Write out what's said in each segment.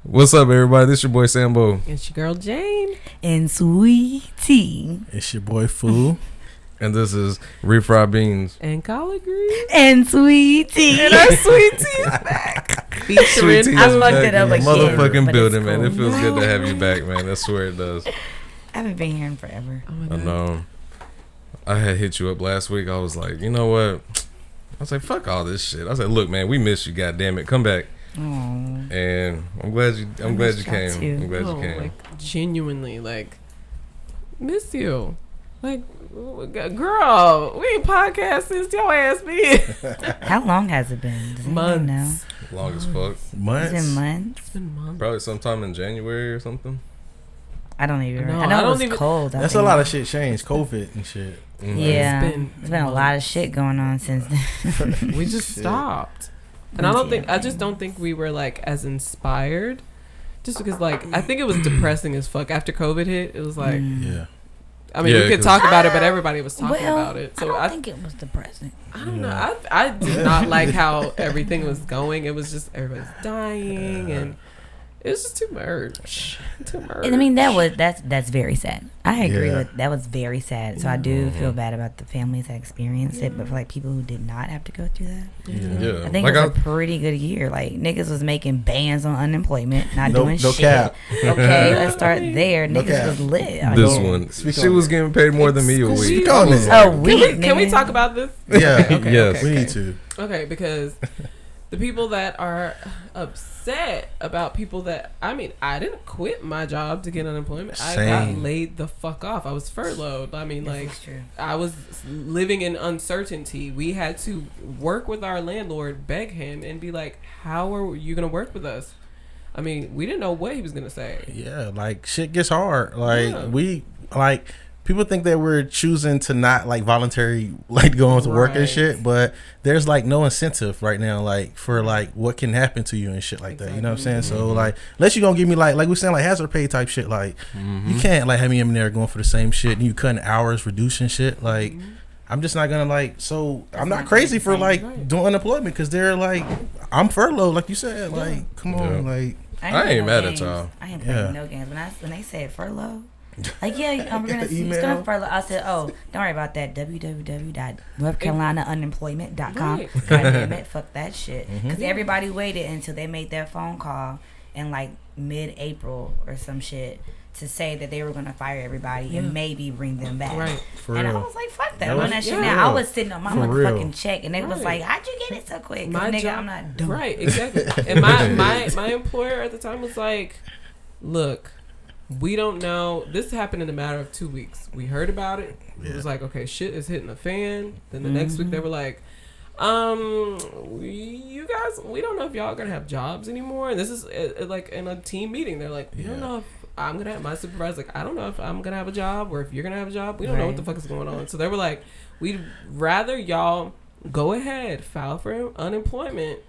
What's up, everybody? This your boy Sambo. It's your girl Jane. And Sweetie. It's your boy Fool. And this is Refried Beans. And collard greens. And Sweetie. And our Sweetie is back. Featuring. Sweetie I is fucked back it up in the again, motherfucking but building, it's man. It cool. feels good to have you back, man. I swear it does. I haven't been here in forever. Oh my I God. know. I had hit you up last week. I was like, you know what? I was like, fuck all this shit. I was like, look, man, we miss you. God damn it, come back. Aww. And I'm glad you came. I'm glad you came. Like, genuinely, like, miss you. Like, girl, we ain't podcast since your ass been. How long has it been? Does anyone know? Months. Long as fuck. Months. Is it months? It's been months. Probably sometime in January or something. I don't even No, I know I it don't was even- cold. That's a lot of shit changed. COVID and shit. Mhm. Yeah. It's been a lot of shit going on since then. We just Shit. stopped. And I just don't think we were like as inspired. Just because like I think it was depressing as fuck after COVID hit. It was like Yeah. I mean Yeah, we could 'cause- talk about it, but everybody was talking Well, about it. So I don't think it was depressing. I don't know. I did not like how everything was going. It was just everybody's dying and it was just too much. Too much. And I mean that's very sad. I agree Yeah. with that was very sad. So I do feel bad about the families that experienced it, but for like people who did not have to go through that. Yeah. I think Like it was a pretty good year. Like niggas was making bands on unemployment, not doing No shit. cap. Okay, let's start there. No Niggas cap. was lit. I this mean, one. Speak She on was it. getting paid more than me a week. Speak I on was it. like, Oh, Can we nigga. talk about this? Yeah. Okay, Yes. okay, We okay. need to. Okay, because the people that are upset about people that I mean, I didn't quit my job to get unemployment. I got Same. laid the fuck off. I was furloughed. I mean, This like is true. I was living in uncertainty. We had to work with our landlord, beg him, and be like, "How are you gonna work with us?" I mean, we didn't know what he was gonna say. Yeah, like shit gets hard. Like Yeah. we like people think that we're choosing to not like voluntary like going to work and Right. shit, but there's like no incentive right now like for like what can happen to you and shit like that. You know what I'm saying? So like unless you gonna give me like we saying like hazard pay type shit, like you can't like have me in there going for the same shit and you cutting hours, reducing shit. Like I'm just not gonna like. So I'm not not crazy for gonna be like right. doing unemployment because they're like I'm furloughed, like you said. Like come on, Yeah. like I playing ain't mad at games. y'all. I ain't playing Yeah. no games. When they said furlough, like yeah, we're gonna The it's email. gonna furlough. I said, oh, don't worry about that. www.northcarolinaunemployment.com. Right. God damn it, fuck that shit. Mm-hmm. Because everybody waited until they made their phone call in like mid-April or some shit to say that they were gonna fire everybody and maybe bring them back. Right. for And I real. was like, fuck that. That I'm on was- that shit yeah. now. I was sitting on my For motherfucking real. check, and they was Right. like, how'd you get it so quick? 'Cause My nigga, job- I'm not dumb. Right, exactly. And my employer at the time was like, "Look, we don't know. This happened in a matter of 2 weeks. We heard about it. It was like, okay, shit is hitting the fan. Then the next week they were like, you guys, we don't know if y'all are gonna have jobs anymore. And this is like in a team meeting. They're like, we don't know if I'm gonna have my supervisor. Like, I don't know if I'm gonna have a job or if you're gonna have a job. We don't know what the fuck is going on. So they were like, we'd rather y'all go ahead, file for unemployment.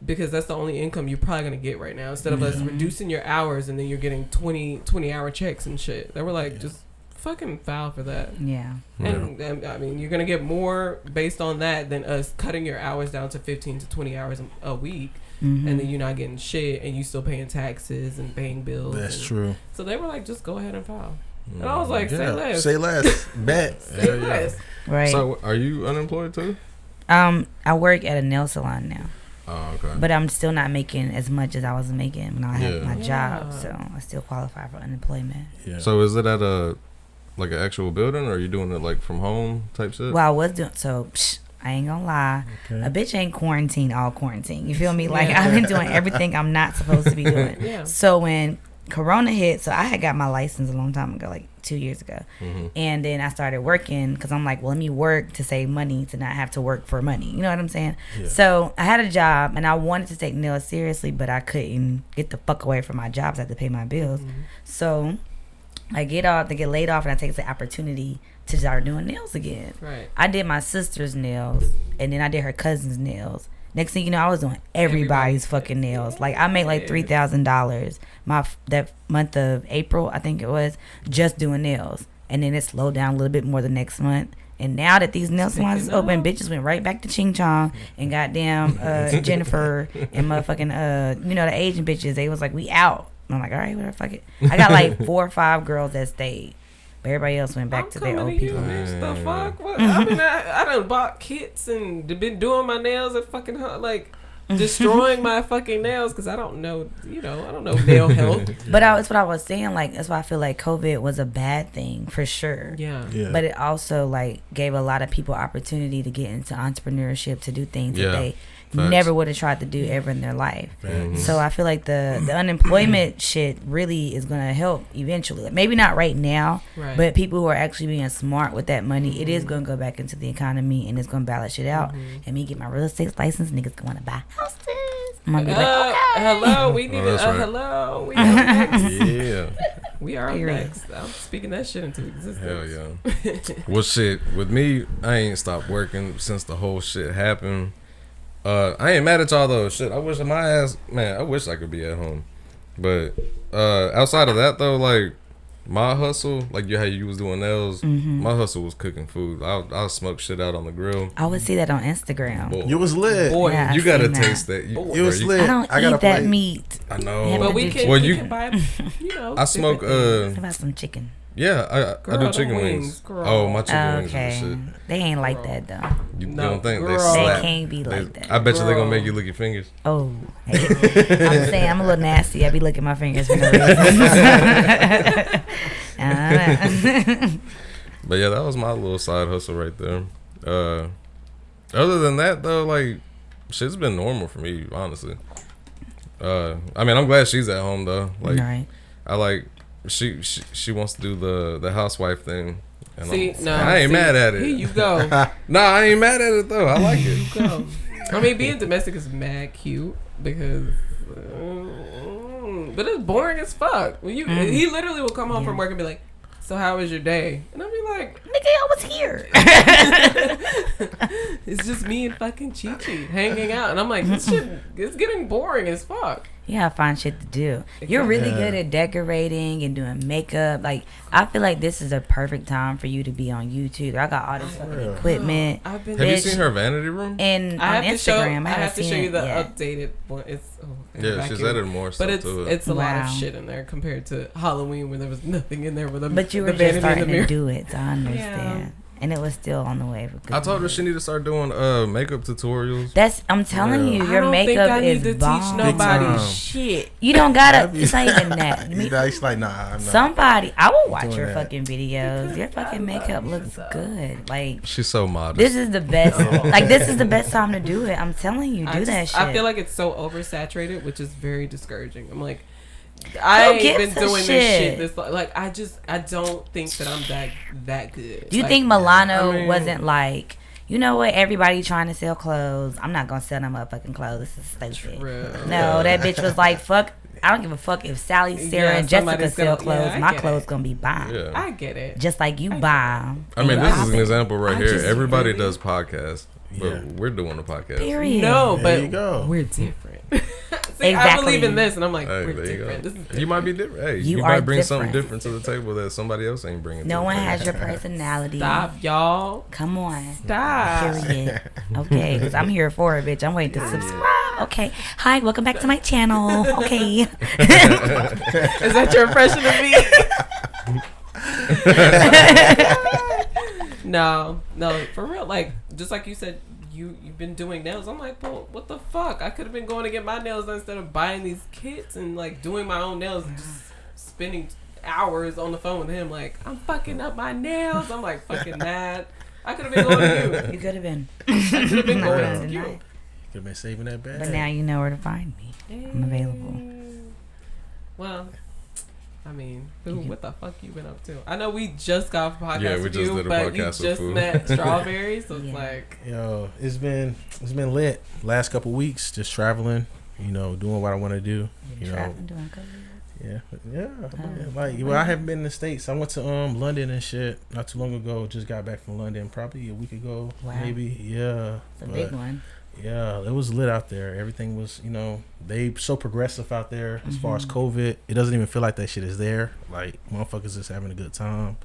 Because that's the only income you're probably going to get right now. Instead of us reducing your hours and then you're getting 20-hour checks and shit. They were like, just fucking file for that. Yeah. And I mean, you're going to get more based on that than us cutting your hours down to 15 to 20 hours a week. Mm-hmm. And then you're not getting shit and you still paying taxes and paying bills. That's and, true. So they were like, just go ahead and file. And I was like, say less. Say less. Bet. Say less. Right. So, are you unemployed too? I work at a nail salon now, Oh, okay. but I'm still not making as much as I was making when I had Yeah. my job, Yeah. so I still qualify for unemployment. Yeah. So, is it at an actual building, or are you doing it like from home type shit? Well, I was doing so. I ain't gonna lie, Okay. a bitch ain't quarantine all quarantine. You feel me? Like Yeah. I've been doing everything I'm not supposed to be doing. Yeah. So when Corona hit, so I had got my license a long time ago, like 2 years ago. Mm-hmm. And then I started working because I'm like, well, let me work to save money to not have to work for money. You know what I'm saying? Yeah. So I had a job and I wanted to take nails seriously, but I couldn't get the fuck away from my jobs. I had to pay my bills. So I get laid off, and I take the opportunity to start doing nails again. Right. I did my sister's nails, and then I did her cousin's nails. Next thing you know, I was doing everybody's fucking nails. Like I made like $3,000 that month of April, I think it was, just doing nails. And then it slowed down a little bit more the next month, And now that these nail salons is open, bitches went right back to Ching Chong and goddamn Jennifer and motherfucking the Asian bitches. They was like, we out. And I'm like, all right, whatever, fuck it. I got like 4 or 5 girls that stayed. But everybody else went back to their old people. Bitch, the fuck? What? I mean, I done bought kits and been doing my nails at fucking like destroying my fucking nails because I don't know, I don't know nail health. But that's what I was saying. Like, that's why I feel like COVID was a bad thing for sure. Yeah. But it also like gave a lot of people opportunity to get into entrepreneurship, to do things that they never would have tried to do ever in their life. So I feel like the unemployment shit really is gonna help eventually. Like, maybe not right now, but people who are actually being smart with that money, it is gonna go back into the economy and it's gonna balance shit out. And me get my real estate license, niggas gonna buy houses. I'm gonna be like, okay. Hello, we need hello. We are next. Yeah. We are next. I'm speaking that shit into existence. Hell yeah. Well, shit, with me, I ain't stopped working since the whole shit happened. I ain't mad at y'all though. Shit, I wish I wish I could be at home. But outside of that though, like my hustle, like how you was doing nails, my hustle was cooking food. I'll smoke shit out on the grill. I would see that on Instagram. Boy. You was lit. Boy, yeah, you gotta taste that. It was lit. I don't eat that meat. I know. But we can buy, I smoke How about some chicken? Yeah, I do chicken wings. Girl. My chicken wings and shit. They ain't like that though. You don't think they They slap? can't be like that. I bet you they gonna make you lick your fingers. Oh, I'm saying I'm a little nasty. I be licking my fingers for no reason. But yeah, that was my little side hustle right there. Other than that though, like shit's been normal for me, honestly. I mean, I'm glad she's at home though. Like, right. I like she wants to do the housewife thing. And I ain't mad at it. Here you go. Nah, I ain't mad at it though. I like it. Here you go. I mean, being domestic is mad cute because, but it's boring as fuck. When he literally will come home from work and be like, "So how was your day?" And I'll be like, "Nigga, I was here." It's just me and fucking Chi-Chi hanging out, and I'm like, this shit is getting boring as fuck. Yeah, find shit to do. You're really good at decorating and doing makeup. Like, I feel like this is a perfect time for you to be on YouTube. I got all this fucking equipment. Have you seen her vanity room? And on Instagram, I have to show you the updated one. She's added more stuff to it. It's a lot of shit in there compared to Halloween where there was nothing in there. But you were just starting to do it, so I understand. Yeah. And it was still on the way. I told her she need to start doing makeup tutorials. I'm telling you, your makeup is bomb. I don't think I need to teach nobody shit. You don't gotta. It's not even that. It's like, nah, I'm not. Somebody, I will watch your fucking videos. Your fucking makeup looks good. Like, she's so modest. This is the best. Like, this is the best time to do it. I'm telling you, that shit. I feel like it's so oversaturated, which is very discouraging. I'm like, I ain't been doing this shit. I don't think that I'm that good. Do you think Milano wasn't like, you know what, everybody trying to sell clothes, I'm not gonna sell no motherfucking clothes, this is stupid. No, that bitch was like, fuck, I don't give a fuck if Sally, Sarah, and Jessica sell clothes. My clothes gonna be bomb. Yeah. I get it. Just like you bomb. I mean, this is an example right here. Everybody does podcasts, but we're doing a podcast. Period. No, there but you go. We're different. See, exactly. I believe in this, and I'm like, we're different. You might be different. Hey, you might bring something different to the table that somebody else ain't bringing. No one has your personality. Stop, y'all. Come on. Stop. Period. Okay, because I'm here for it, bitch. I'm waiting to subscribe. Okay. Hi, welcome back to my channel. Okay. Is that your impression of me? No, for real. Like, just like you said, you've been doing nails. I'm like, well, what the fuck? I could have been going to get my nails done instead of buying these kits and like doing my own nails and just spending hours on the phone with him. Like, I'm fucking up my nails. I'm like fucking mad. I could have been going to you. You could have been. I could have been going to you. Could have been saving that bag. But now you know where to find me. I'm available. Well, I mean, what the fuck you been up to? I know we just got off a podcast with you, but you just met Strawberry, so it's like, yo, it's been lit. Last couple weeks, just traveling, doing what I want to do. I haven't been in the States. I went to London and shit not too long ago. Just got back from London probably a week ago. Wow. Maybe. Yeah. It's a big one. Yeah, it was lit out there. Everything was, they so progressive out there as far as COVID. It doesn't even feel like that shit is there. Like, motherfuckers just having a good time.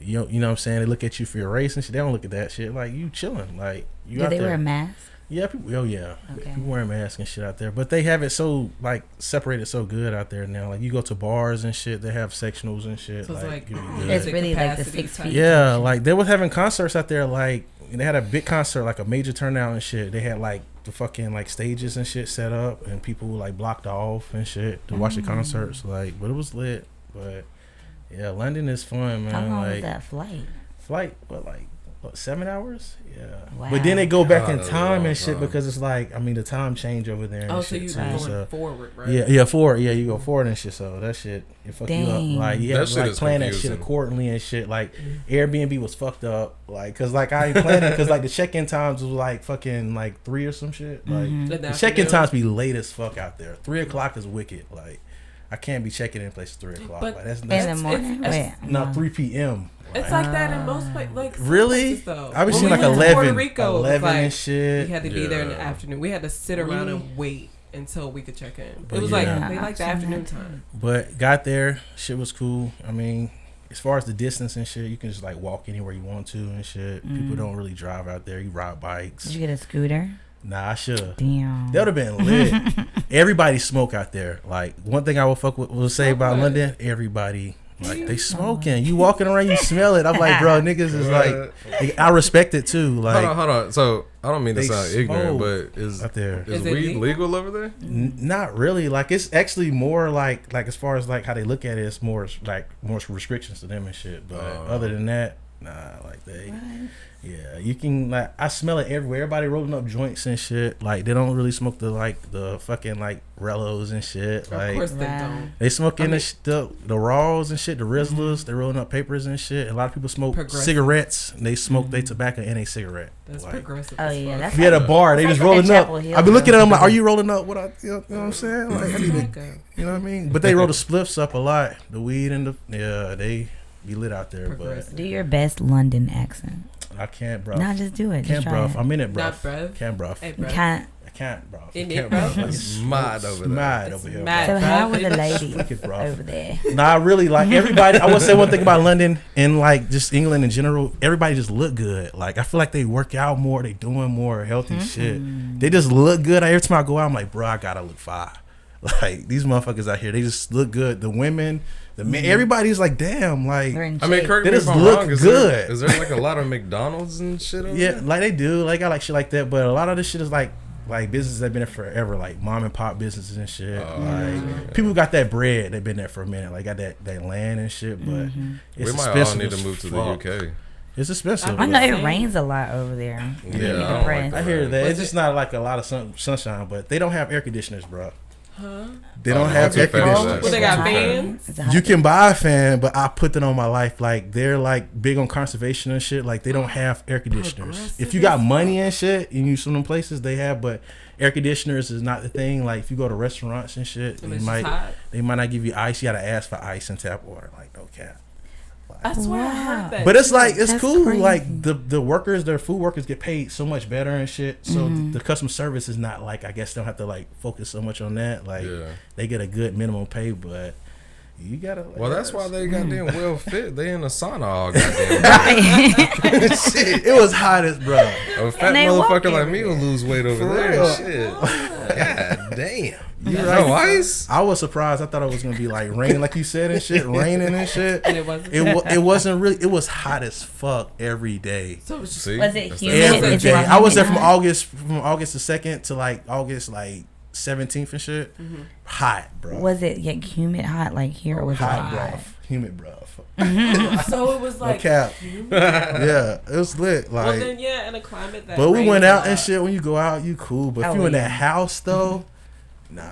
you know what I'm saying? They look at you for your race and shit. They don't look at that shit. Like, you chilling. Like, you Do out they there. wear a mask? Yeah, people. Oh yeah, Okay. people wearing masks and shit out there. But they have it so like separated so good out there now. Like, you go to bars and shit, they have sectionals and shit. So it's like you be good. It's really like the capacity 6 type. feet. Yeah, like they was having concerts out there. Like, they had a big concert, like a major turnout and shit. They had like the fucking like stages and shit set up, and people like blocked off and shit to watch the concerts. Like, but it was lit. But yeah, London is fun, man. How long like was that flight? flight, what 7 hours? Yeah. Wow. But then they go back in that's a time long and shit time. because it's like, I mean, the time change over there. And Oh, so shit you too, going so. forward, right? Yeah, forward. Yeah, you go forward and shit. So that shit, it fuck you Dang. up. Like, you That have to shit like is plan that confusing. shit accordingly and shit. Like, Airbnb was fucked up. Like, cause like I ain't planning because like the check-in times was like fucking like 3 or some shit. Like, In the the check-in afternoon? times be late as fuck out there. 3:00 is wicked. Like, I can't be checking in places 3:00. But Like, that's In the It's- morning? it's- Wait, not 3 p.m. It's like that in most places. Like some Really? places, though. I was When seeing we like went to 11, Puerto Rico, it was 11 like, and shit. we had to be there in the Yeah. afternoon. We had to sit around Really? and wait until we could check in. But It was yeah. like Yeah, they like I've the seen afternoon that. time. But got there, shit was cool. I mean, as far as the distance and shit, you can just like walk anywhere you want to and shit. People don't really drive out there. You ride bikes. Did you get a scooter? Nah, I should. Damn. That would have been lit. Everybody smoke out there. Like, one thing I will say about Smoke what? London, everybody like they smoking. You walking around, you smell it. I'm like, bro, niggas is like, I respect it too. Like, Hold on. So I don't mean to They sound ignorant, smoke but is out there. Is it weed legal over there? Not really. Like, it's actually more like as far as like how they look at it, it's more like more restrictions to them and shit. But other than that, nah, like they. Yeah, you can like I smell it everywhere. Everybody rolling up joints and shit. Like, they don't really smoke the fucking like Rellos and shit. Like, Of course they Right. don't. they smoking I mean- the Raws and shit, the Rizzlers. They rolling up papers and shit. A lot of people smoke Progressive. cigarettes. They smoke their tobacco and a cigarette. That's Like, progressive. Oh, as yeah, fuck. that's if you had a bar, they It's just like rolling that up. Chapel Hill I be looking at them like, though. are you rolling up? You know what I'm saying? Like, I need to, Tobacco. you know what I mean? But they roll the spliffs up a lot. The weed and they be lit out there. Progressive. Do your best London accent. But I can't, bro. Nah, just do it. Can't, Just try bro. it. I'm in it, bro. Not bruv. Can't, bro. Hey, You bro. can't. I can't, bro. In Can't, it, bro. It's mad over there. Mad It's over here. mad. bro. So how bruv. were the ladies Look at, bro. over there? Nah, really, like, everybody. I would say one thing about London and like just England in general. Everybody just look good. Like, I feel like they work out more. They doing more healthy shit. They just look good. Every time I go out, I'm like, bro, I gotta look fine. Like, these motherfuckers out here, they just look good. The women, the men, everybody's like, damn, like, They're in I mean, shape. correct They me if just I'm look wrong. good. Is there like a lot of McDonald's and shit over yeah, there? like they do. Like, I like shit like that. But a lot of this shit is like businesses that been there forever, like mom and pop businesses and shit. Like, people got that bread. They've been there for a minute. Like, got that land and shit. But it's We might all expensive need to as move to fuck. the UK. It's expensive. I know Yeah. it rains a lot over there. Yeah, You're I don't depressed. like I hear that. Was It's just not like a lot of sunshine, but they don't have air conditioners, bro. Huh? They don't no, have too air fast. conditioners. Well, they got Hot. fans? It's a hot You can buy a fan, but I put that on my life. Like, they're like big on conservation and shit. Like, they don't have air conditioners. Progressive If you got as money and shit, and you some of them places they have, but air conditioners is not the thing. Like, if you go to restaurants and shit, And they it's just hot. might not give you ice. You gotta ask for ice and tap water. Like, no cap. I swear I Wow. heard that. But it's like it's That's cool. crazy. Like the workers, their food workers get paid so much better and shit. So the customer service is not like, I guess they don't have to like focus so much on that. Like, Yeah. they get a good minimum pay, but you gotta. Well, that's why they goddamn well fit. They in the sauna all goddamn. Right. shit. It was hot as bro. A fat they walk motherfucker like me everywhere. will lose weight over For there. real. Shit. God damn. You No right. ice? I was surprised. I thought it was gonna be like raining, like you said, and shit, raining and shit. And it wasn't. It wasn't really. It was hot as fuck every day. So it was just See? Was it That's humid? the- Every Is it day. like I was there from humid? August the 2nd to like August like 17th and shit. Hot, bro. Was it like humid hot like here or was it hot, like bro. hot? Humid, bro. so it was No like. cap. Yeah, it was lit. Well, Like, then yeah, in a climate that. but we rains went a out lot. and shit. When you go out, you cool. But if Oh, you in yeah. that house though, nah,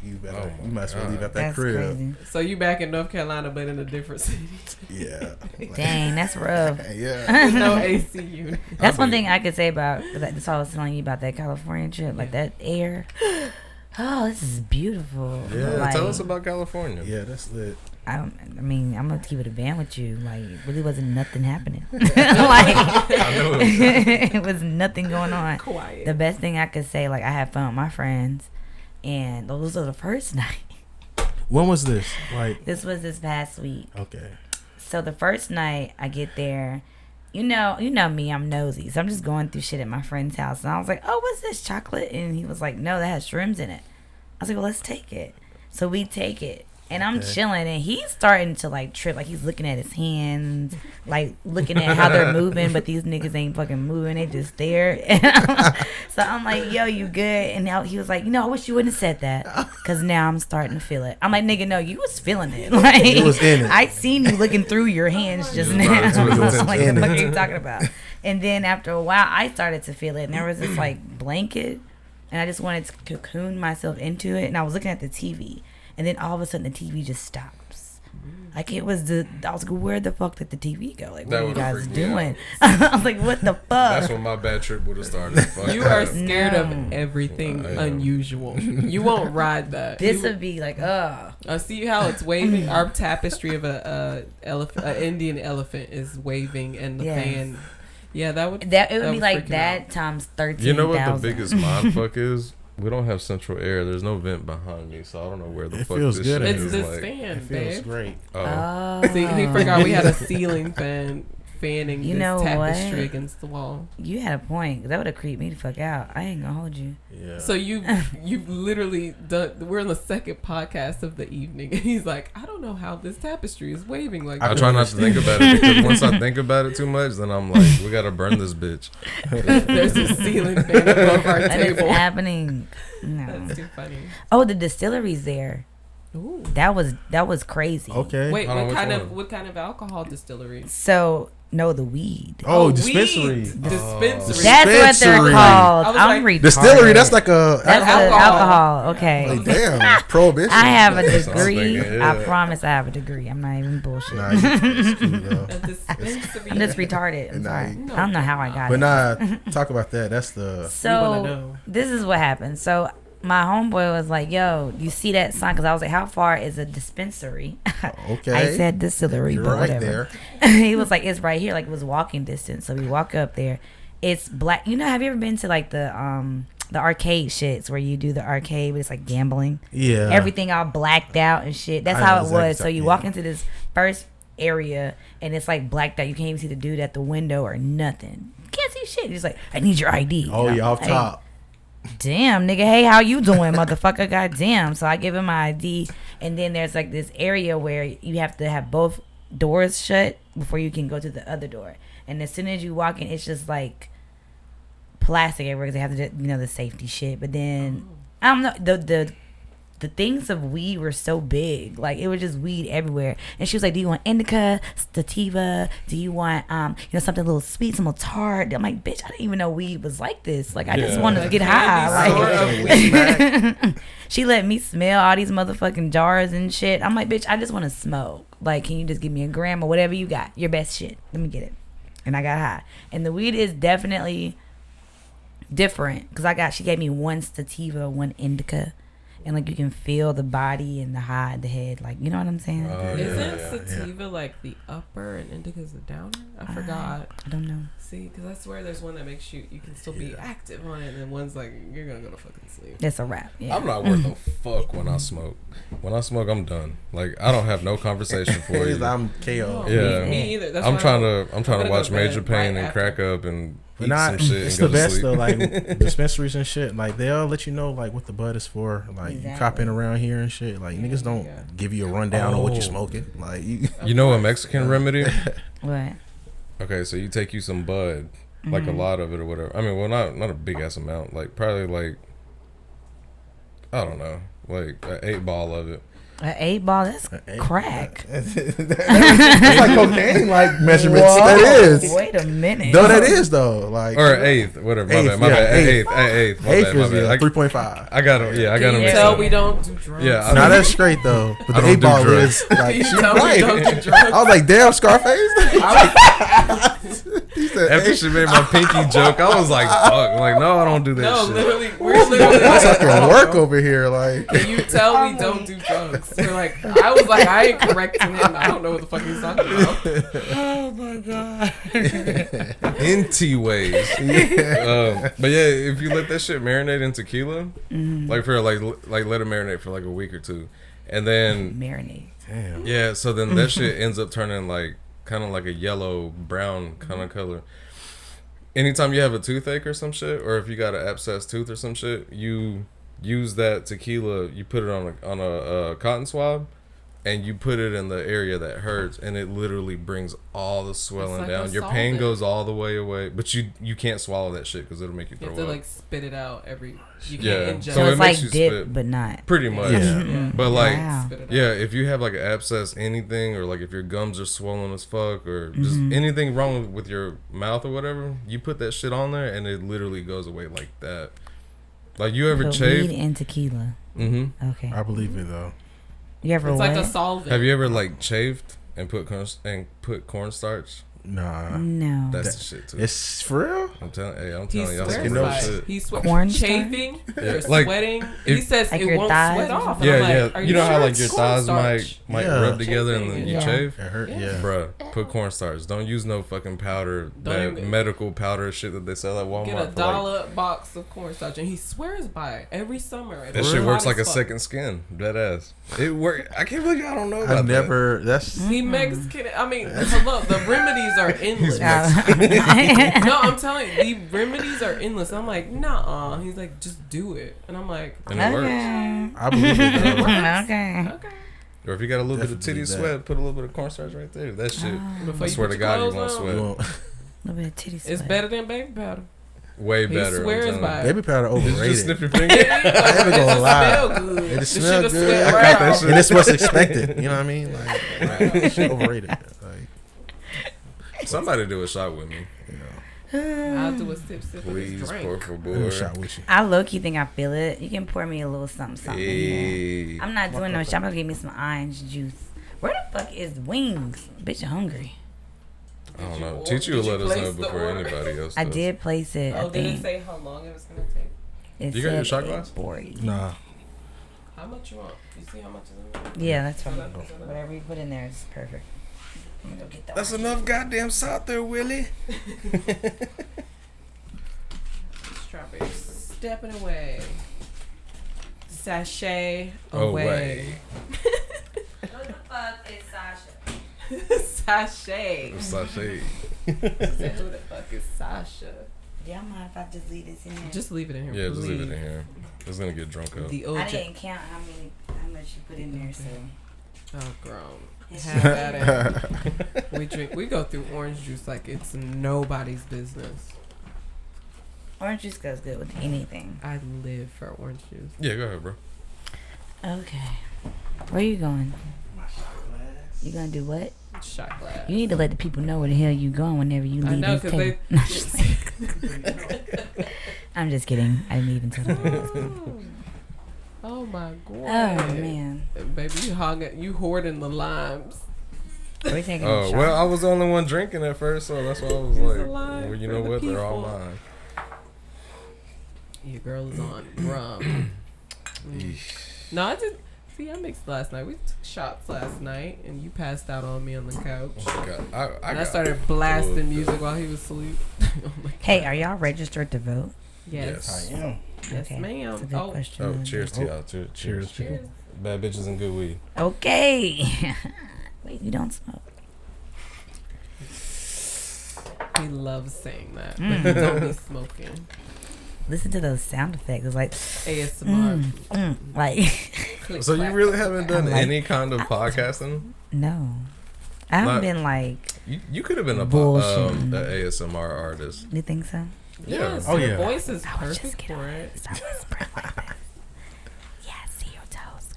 you better. Oh, my you might as well God. leave out that That's crib. crazy. So you back in North Carolina, but in a different city. Yeah. Like, Dang, that's rough. yeah. No AC unit. That's one be- thing I could say about that's all I was telling you about that California trip, like that air. Oh, this is beautiful. Yeah, like, Tell us about California. Yeah, that's lit. I mean, I'm gonna keep it a band with you. Like, really wasn't nothing happening. like, I know it. it was nothing going on. Quiet. The best thing I could say, like, I had fun with my friends, and those are the first night. When was this? Like, This was this past week. okay. So the first night I get there, you know me, I'm nosy. So I'm just going through shit at my friend's house. And I was like, oh, what's this, chocolate? And he was like, no, that has shrooms in it. I was like, well, let's take it. So we take it. And I'm chilling, and he's starting to like trip, like he's looking at his hands, like looking at how they're moving, but these niggas ain't fucking moving, they just there. So I'm like, yo, you good? And now he was like, I wish you wouldn't have said that, because now I'm starting to feel it. I'm like, nigga, no, you was feeling it. Like, it was in it. I seen you looking through your hands just now. I'm like, what the fuck are you talking about? And then after a while, I started to feel it, and there was this like blanket, and I just wanted to cocoon myself into it, and I was looking at the TV. And then all of a sudden, the TV just stops. Like, I was like, where the fuck did the TV go? Like, what are you guys doing? I was like, what the fuck? That's when my bad trip would have started. You are scared of everything unusual. You won't ride that. This would be like, see how it's waving? Our tapestry of a Indian elephant is waving, and the fan. Yeah, it would be like that out. Times 13,000. You know what the biggest mindfuck is? We don't have central air. There's no vent behind me, so I don't know where the fuck this shit is. It's this like. fan, it feels great. See, he forgot we had a ceiling fan fanning this tapestry what? Against the wall. You had a point. That would have creeped me the fuck out. I ain't gonna hold you. Yeah. So you've literally done. We're on the second podcast of the evening, and he's like, I don't know how this tapestry is waving like. I try not to think about it, because once I think about it too much, then I'm like, we gotta burn this bitch. There's a ceiling fan above our That table. is happening. No. That's too funny. Oh, the distillery's there. Ooh. That was crazy. Okay. Wait, Hold on, what kind of alcohol distillery? So no, the weed. Oh, dispensary. Dispensary. That's what they're called. I was I'm like, retarded. Distillery. That's like a That's alcohol. Okay. Like, damn, prohibition. I have a That's what I was degree. thinking, yeah. I promise I have a degree. I'm not even bullshit. Nah, it's cool though. A dispensary. I'm just retarded. I'm Nah, sorry. you- I don't know how I got But it. nah, talk about that. That's the. We wanna So know. this is what happened. So my homeboy was like, "Yo, you see that sign?" Because I was like, "How far is a dispensary?" Okay. I said distillery, You're but right whatever. He was like, "It's right here." Like it was walking distance. So we walk up there. It's black. Have you ever been to like the arcade shits where you do the arcade, but it's like gambling. Yeah. Everything all blacked out and shit. That's I how know it exactly was. So you walk into this first area and it's like blacked out. You can't even see the dude at the window or nothing. You can't see shit. He's like, I need your ID. Oh, And yeah, I'm off like, top. Damn, nigga, hey, how you doing, motherfucker? Goddamn. So I give him my ID, and then there's like this area where you have to have both doors shut before you can go to the other door. And as soon as you walk in, it's just like plastic everywhere because they have to, the safety shit. But then I don't know, the things of weed were so big, like it was just weed everywhere. And she was like, "Do you want indica, sativa? Do you want something a little sweet, some little tart?" I'm like, "Bitch, I didn't even know weed was like this. Like I just wanted to get high." Like, she let me smell all these motherfucking jars and shit. I'm like, "Bitch, I just want to smoke. Like, can you just give me a gram or whatever you got? Your best shit. Let me get it." And I got high. And the weed is definitely different because she gave me one sativa, one indica. And like you can feel the body and the high, the head, like you know what I'm saying. Isn't sativa like the upper and indica's the downer? I forgot. I don't know. See, because I swear there's one that makes you can still be active on it, and then one's like you're gonna go to fucking sleep. That's a wrap. Yeah. I'm not worth a fuck when I smoke. When I smoke, I'm done. Like I don't have no conversation for you. I'm KO. Yeah. Me either. That's I'm why trying to gonna watch go to bed Major Pain right and after. crack up and But eat not, some shit it's and the go to best sleep. though. Like dispensaries and shit, like they'll let you know like what the bud is for. Like you copping around here and shit. Like niggas don't give you a rundown on what you smoking. Like You know a Mexican remedy? What? Okay, so you take you some bud, like a lot of it or whatever. I mean, well, not a big ass amount. Like probably like I don't know, like an 8-ball of it. An 8-ball? That's crack. that's like cocaine like measurements. Whoa. That is. Wait a minute. No, that is though. Like Or an eighth, whatever. My Eighth, bad. yeah, Eighth. My eighth bad. My is bad. 3.5. I got him. Yeah, I got Can him. you mixed tell up. we don't do drugs? Yeah, Now that's straight though. But I the don't do 8-ball drugs. is like Can you she tell we right. don't do drugs? I was like, damn, Scarface. He said, After "Hey, she made my pinky joke, I was like, "Fuck!" Like, no, I don't do that No, shit. literally, we're literally that's like, fucking work over here." Like, Can you tell we don't do drugs? We're like, I was like, I ain't correcting him. I don't know what the fuck he's talking about. Oh my god. In T ways. But yeah, if you let that shit marinate in tequila, like for like let it marinate for like a week or two, And then Marinade. Damn. yeah, so then that shit ends up turning like kind of like a yellow brown kind of color. Anytime you have a toothache or some shit, or if you got an abscessed tooth or some shit, you use that tequila. You put it on a cotton swab, and you put it in the area that hurts, and it literally brings all the swelling like down. a Your pain solvent. goes all the way away, but you can't swallow that shit because it'll make you You throw have to up. like spit it out every. You Yeah. can't inject. So So it it's makes like you dip, spit. but not. Pretty much. Yeah. But like, Wow. Spit it out. yeah, if you have like an abscess, anything, or like if your gums are swollen as fuck, or just Mm-hmm. anything wrong with your mouth or whatever, you put that shit on there, and it literally goes away like that. Like you ever Put chafe? weed and tequila. Mm-hmm. Okay. I believe it though. You ever It's what? like a solvent. Have you ever like chafed and put cornstarch? Nah. No. That's the shit too. It's for real. I'm telling He y'all, swears some know by shit. it. He swears. Corn starch? Chafing, you're like, sweating. He says like it your won't thighs sweat or off. And Yeah, I'm like, yeah. Are You know how sure like it's your thighs cornstarch? might Yeah. rub together and then you Yeah. chafe? It hurt. Yeah. Yeah. Bruh, put cornstarch. Don't use no fucking powder, that even- medical powder shit that they sell at Walmart. Get a for, like, $1 box of cornstarch, and he swears by it every summer. that shit works like a second skin. Dead ass. It work. I can't believe y'all don't know about I've never. That's He Mexican. I mean, hello. The remedies are endless. Uh, No, I'm telling you, the remedies are endless. I'm like, nah. He's like, just do it, and I'm like, that. And it works. okay. I believe it though. Okay. okay. Or if you got a little bit of Definitely titty that. sweat, put a little bit of cornstarch right there. That shit. Before I swear put to your God, you clothes won't on, sweat. You want- A little bit of titty sweat. It's better than baby powder. Way He better. I'm swears telling by you. it. Baby powder Did you just overrated. sniff your finger? It ain't gonna just lie. smell good. It just The smell shit good. sweat I right got that off. shit. And it's what's expected. You know what I mean? Like, shit overrated. Like, Somebody do a shot with me. I'll do a sip of Please, this por drink. do a favor. shot with you. I low-key think I feel it. You can pour me a little something, something. in Hey. there. I'm not doing no shot. I'm gonna give me some orange juice. Where the fuck is wings? Bitch, I'm hungry. I don't know. Did Teach you you will let us know place the before order? anybody else. I does. did place it. Oh, I did it think say how long it was gonna take? it You got your said shot glass? 8:40. Nah. How much you want? You see how much is in there? Yeah, that's fine. Is that- Whatever you put in there is perfect. I'm gonna go get that. That's enough goddamn salt there, Willie. Strawberry stepping away. Sachet Away. What the fuck is Sasha? Sachet. Sachet. Who the fuck is Sasha? Yeah, I mind if I just leave this in there? Just leave it in here. Yeah, just leave it please. in here. It's gonna get drunk up. The I OJ. didn't count how much you put in there, so. Oh, grown. Have that in. We go through orange juice like it's nobody's business. Orange juice goes good with anything. I live for orange juice. Yeah, go ahead, bro. Okay. Where you going? You gonna do what? Shot glass. You need to let the people know where the hell you going whenever you leave I know, this because table. they. No, I'm just kidding. I'm just kidding. I didn't even tell them. Oh my god. Oh man. Baby, you hoarding the limes. Are we taking a Oh, shot? well, I was the only one drinking at first, so that's why I was He's like, alive well, you for know the what? They're all people. mine. Your girl is on rum. No, I did. See, I mixed last night. We took shots last night, and you passed out on me on the couch. God, And I got started blasting music while he was asleep. Oh my Hey, are y'all registered to vote? Yes. I am. Yes, Okay. ma'am. That's a good Oh, question. Oh, cheers to y'all. Cheers. Cheers. cheers. Bad bitches and good weed. Okay. Wait, you don't smoke. He loves saying that, but Mm. he don't be smoking. Listen to those sound effects. It's like, ASMR. like, Click, So you clack, really clack, haven't clack. done like- any kind of podcasting? no. I haven't Not- been like, You could have been a Bullshitting. the ASMR artist. you think so? Yeah. Yes, Oh, your yeah. voice is I was just perfect getting for on it. it. Start whispering like this. Yeah, see your toes,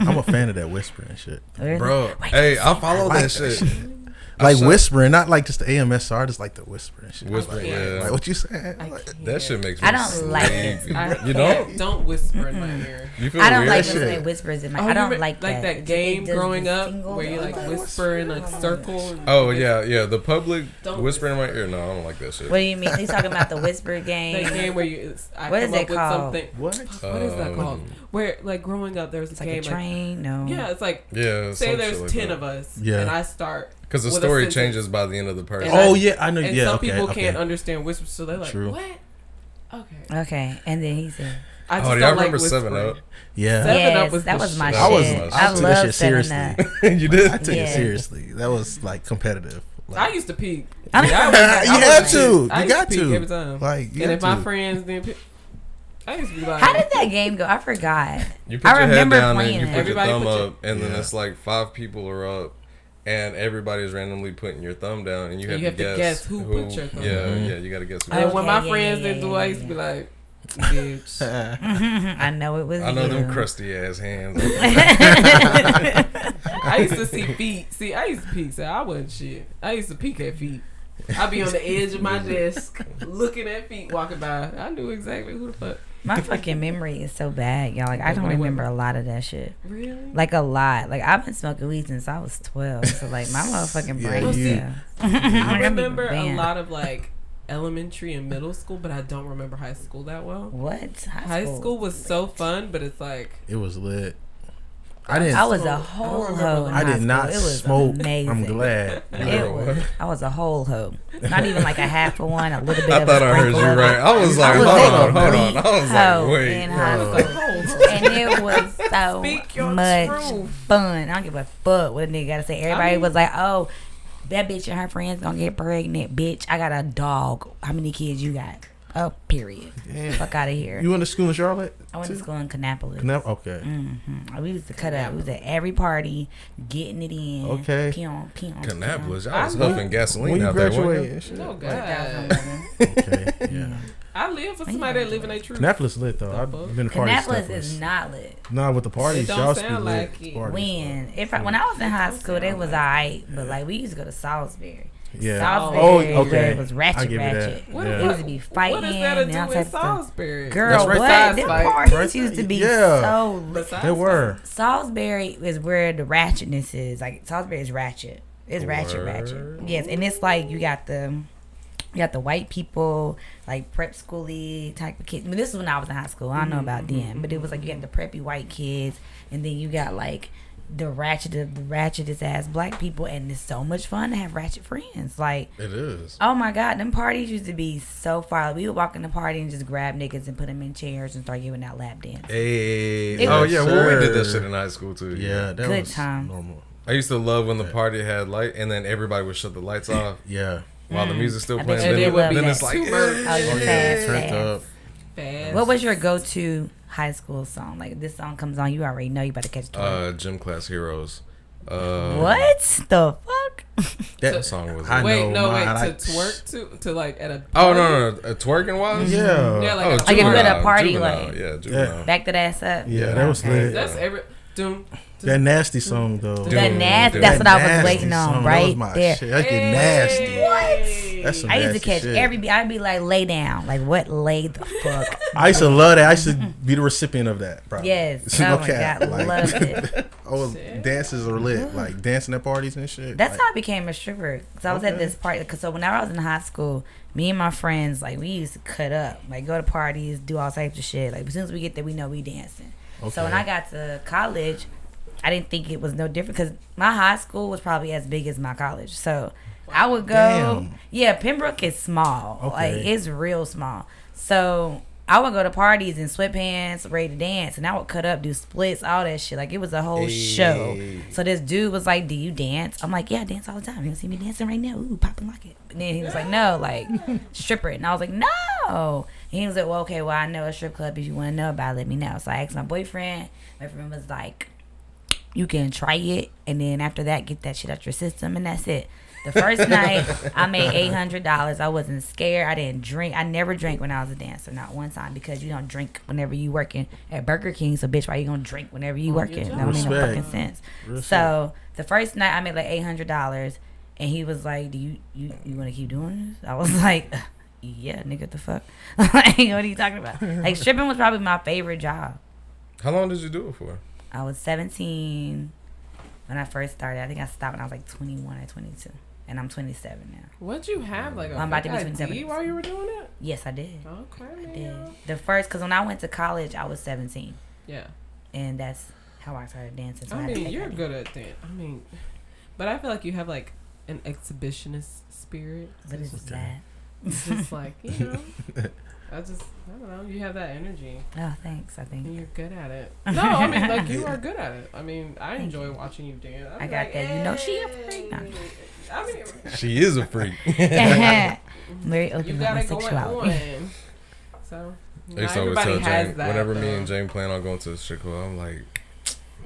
girl. I'm a fan of that whispering shit. Really? Bro, Wait, hey, I follow like that that shit. Like shut- whispering, not like just the AMSR, just like the whispering shit. Whispering, can't. yeah. Like what you saying? I Like, can't. That shit makes me I don't like it. sleepy. You don't? Don't whisper in my ear. You feel I don't weird? like That when shit. somebody whispers in my. Oh, I you don't mean- like that. that It game does growing the up single- where you like Like whisper in a circle. And Oh yeah. The public Don't whispering in my ear. No, I don't like that shit. What do you mean? He's talking about the whisper game. that game where you I What come is up it with called? something. what? What is that called? Where like growing up there was It's a like game a train. No. like yeah, it's like Yeah. say some there's shit like 10 that. of us Yeah. and I start Because the with a story sentence. changes by the end of the person. And Oh I- yeah, I know. and Yeah, some okay, people okay. can't understand whispers so they're like True. what? Okay. Okay, and then he said, I just Oh, do don't y'all like remember whispering. 7-Up? Yeah. 7-Up Yes, was that the was my shit. shit. I took that love shit seriously. 7-Up. You did? I took Yeah. it seriously. That was like competitive. I used to peek. I mean, you had to. You I used got peek to. every time. Like, you And had if my to. friends didn't pick, I used to be like, How did that game go? I forgot. You put I your head remember down and playing you it. put Everybody your thumb put your- up, and then Yeah. it's like 5 people are up, and everybody's randomly putting your thumb down, and you have to guess who put your thumb Yeah, down. yeah, you got to guess who. And Okay, when my yeah, friends yeah, didn't do, yeah, I used to be yeah. like, bitch. I know it was. I know them you. crusty ass hands. I used to see feet. See, I used to peek. So I wasn't shit. I used to peek at feet. I'd be on the edge of my desk looking at feet walking by. I knew exactly who the fuck. My fucking memory is so bad, y'all. Like I don't remember a lot of that shit. Really? Like a lot. Like I've been smoking weed since I was 12. So like my motherfucking Yeah, brain. you- Yeah. I remember a lot of like elementary and middle school, but I don't remember high school that well. What? High school was so fun, but it's like It was lit. I didn't. I was I a don't whole remember hoe. in I high did not school. It was smoke. Amazing. I'm glad. It was. I was a whole hoe. Not even like a half of one, a little bit I of thought a I heard you sprinkle of right. it. I was like, I was hold a on. I complete was hoe like, wait. in high bro. school. And it was Speak so your much truth. fun. I don't give a fuck what a nigga gotta say. Everybody mean- was like, oh, that bitch and her friends gonna get pregnant. Bitch, I got a dog. How many kids you got? Oh, period. Damn. Fuck out of here. You went to school in Charlotte? I went to school in Kannapolis. Okay. We used to cut up. We was at every party, getting it in. Okay. Peon, peon. Kannapolis, I was I knew- huffing gasolene When you out there. wasn't graduated you? and shit. no Like, god. okay. Yeah. I live for somebody that live in their truth. Kannapolis lit though. I've fuck? been to parties. Kannapolis is not lit. Nah, with the parties, It don't y'all used to be sound lit. like it. Parties. When I was in high school, they was alright, but like we used to go to Salisbury. Yeah. Salisbury, Oh, okay. It was I ratchet, give you that. ratchet. What Yeah. It used to be fighting. What does that and to all do types with of stuff. Salisbury? Girl, That's right what? Besides Them fight. parties Right used to be Yeah. so lit. Besides They were. Salisbury is where the ratchetness is. Like Salisbury is ratchet. It's ratchet, ratchet. Yes, and it's like you got the white people, like prep schooly type of kids. I mean, this is when I was in high school. I don't know about then, but it was like you got the preppy white kids, and then you got like the ratchetest ass black people, and it's so much fun to have ratchet friends. Like It is. oh my god, them parties used to be so far. We would walk in the party and just grab niggas and put them in chairs and start giving out lap dances. Hey. It Oh was- yeah, well we did that Sir. shit in high school too. Yeah, that Good was time. normal. I used to love when the party had light, and then everybody would shut the lights off Yeah. while the music's still I playing. bet you Then, did love then that. it's like, Too much. Oh, you fast, Turned fast. up. Fast. What was your go-to high school song? Like if this song comes on, you already know you better catch the Gym Class Heroes. what the fuck? That song was. I Wait, know no, wait. mine. To twerk to like at a. Oh party? no, twerking wise. Yeah. Yeah, like Oh, at a Like if you party. at a party, Juvenile, like- yeah, juvenile. Back that ass up. Yeah, that was Okay. lit. That's every. Doom. That nasty song though. Dude, That nasty. dude. That's what I was Nasty waiting on song, that right was my there. Shit. That get nasty. What? That's some I used to nasty catch shit. every beat. I'd be like, lay down. Like, what lay the fuck? I used to love that. I used to be the recipient of that. Probably. Yes. No Oh my cap. God. Like- Loved it. Oh, dances are lit. Like dancing at parties and shit. That's like, how I became a stripper. Because I was at Okay. this party. Cause so whenever I was in high school, me and my friends, like, we used to cut up. Like, go to parties, do all types of shit. Like, as soon as we get there, we know we dancing. So when Okay. I got to college, I didn't think it was no different. Because my high school was probably as big as my college. So I would go. Damn. Yeah, Pembroke is small. Like, Okay. it's real small. So I would go to parties in sweatpants, ready to dance, and I would cut up, do splits, all that shit. Like, it was a whole show. So this dude was like, "Do you dance?" I'm like, "Yeah, I dance all the time. You don't see me dancing right now? Ooh, popping like it." And then he was like, "No, like stripper." And I was like, "No." And he was like, "Well, okay, well, I know a strip club. If you want to know about it, let me know." So I asked my boyfriend. My friend was like, "You can try it, and then after that, get that shit out your system, and that's it." The first night, I made $800. I wasn't scared. I didn't drink. I never drank when I was a dancer, not one time, because you don't drink whenever you working at Burger King. So, bitch, why you gonna drink whenever you working? That don't make no Respect. fucking sense. Real So, the first night, I made like $800, and he was like, "Do you want to keep doing this?" I was like, "Yeah, nigga, the fuck? Like, what are you talking about?" Like, stripping was probably my favorite job. How long did you do it for? I was 17 when I first started. I think I stopped when I was like 21 or 22. And I'm 27 now. What'd you have like a I'm about to be fake 27. ID while you were doing it? Yes, I did. Okay, I man. did. The first, because when I went to college, I was 17. Yeah. And that's how I started dancing. So I had to mean, take you're ID. good at that. I mean, but I feel like you have like an exhibitionist spirit. What is It's just- that? It's just like, you know. I don't know. You have that energy. Oh, thanks. I And think you're good at it. No, I mean, like, you are good at it. I mean, I enjoy watching you dance. I got that. You know she a freak. No. I mean, She is a freak. Very open you about got my it going sexuality. on. So, I not used to always everybody tell has Jane, that. whenever me though. and Jane plan on going to the strip club, I'm like,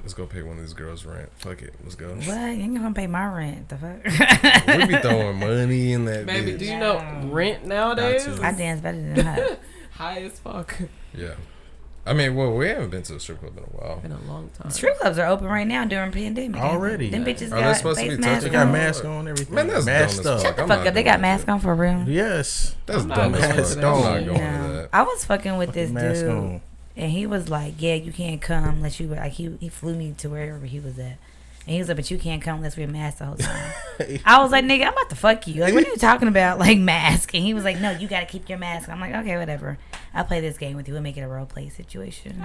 let's go pay one of these girls' rent. Fuck it, let's go. What? You ain't gonna pay my rent? The fuck? We be throwing money in that Baby, bitch. do you know rent nowadays? Got to. I dance better than her. High as fuck. Yeah. I mean, well, we haven't been to the strip club in a while. Been a long time. Strip clubs are open right now during pandemic. Already. Them bitches Are they got supposed to face be masks They touching got on. masks on, everything. Man, that's masked dumb as up. fuck. The I'm fuck not up. They doing got that masks shit. on for real. Yes. That's I'm not dumb going as to fuck. that I'm not shit. going to No. that. I was fucking with this Mask dude, on. and he was like, "Yeah, you can't come unless you like." He flew me to wherever he was at, and he was like, "But you can't come unless we're masked the whole time." I was like, "Nigga, I'm about to fuck you. Like, what are you talking about? Like mask?" And he was like, "No, you got to keep your mask." I'm like, "Okay, whatever. I'll play this game with you. We'll make it a role play situation."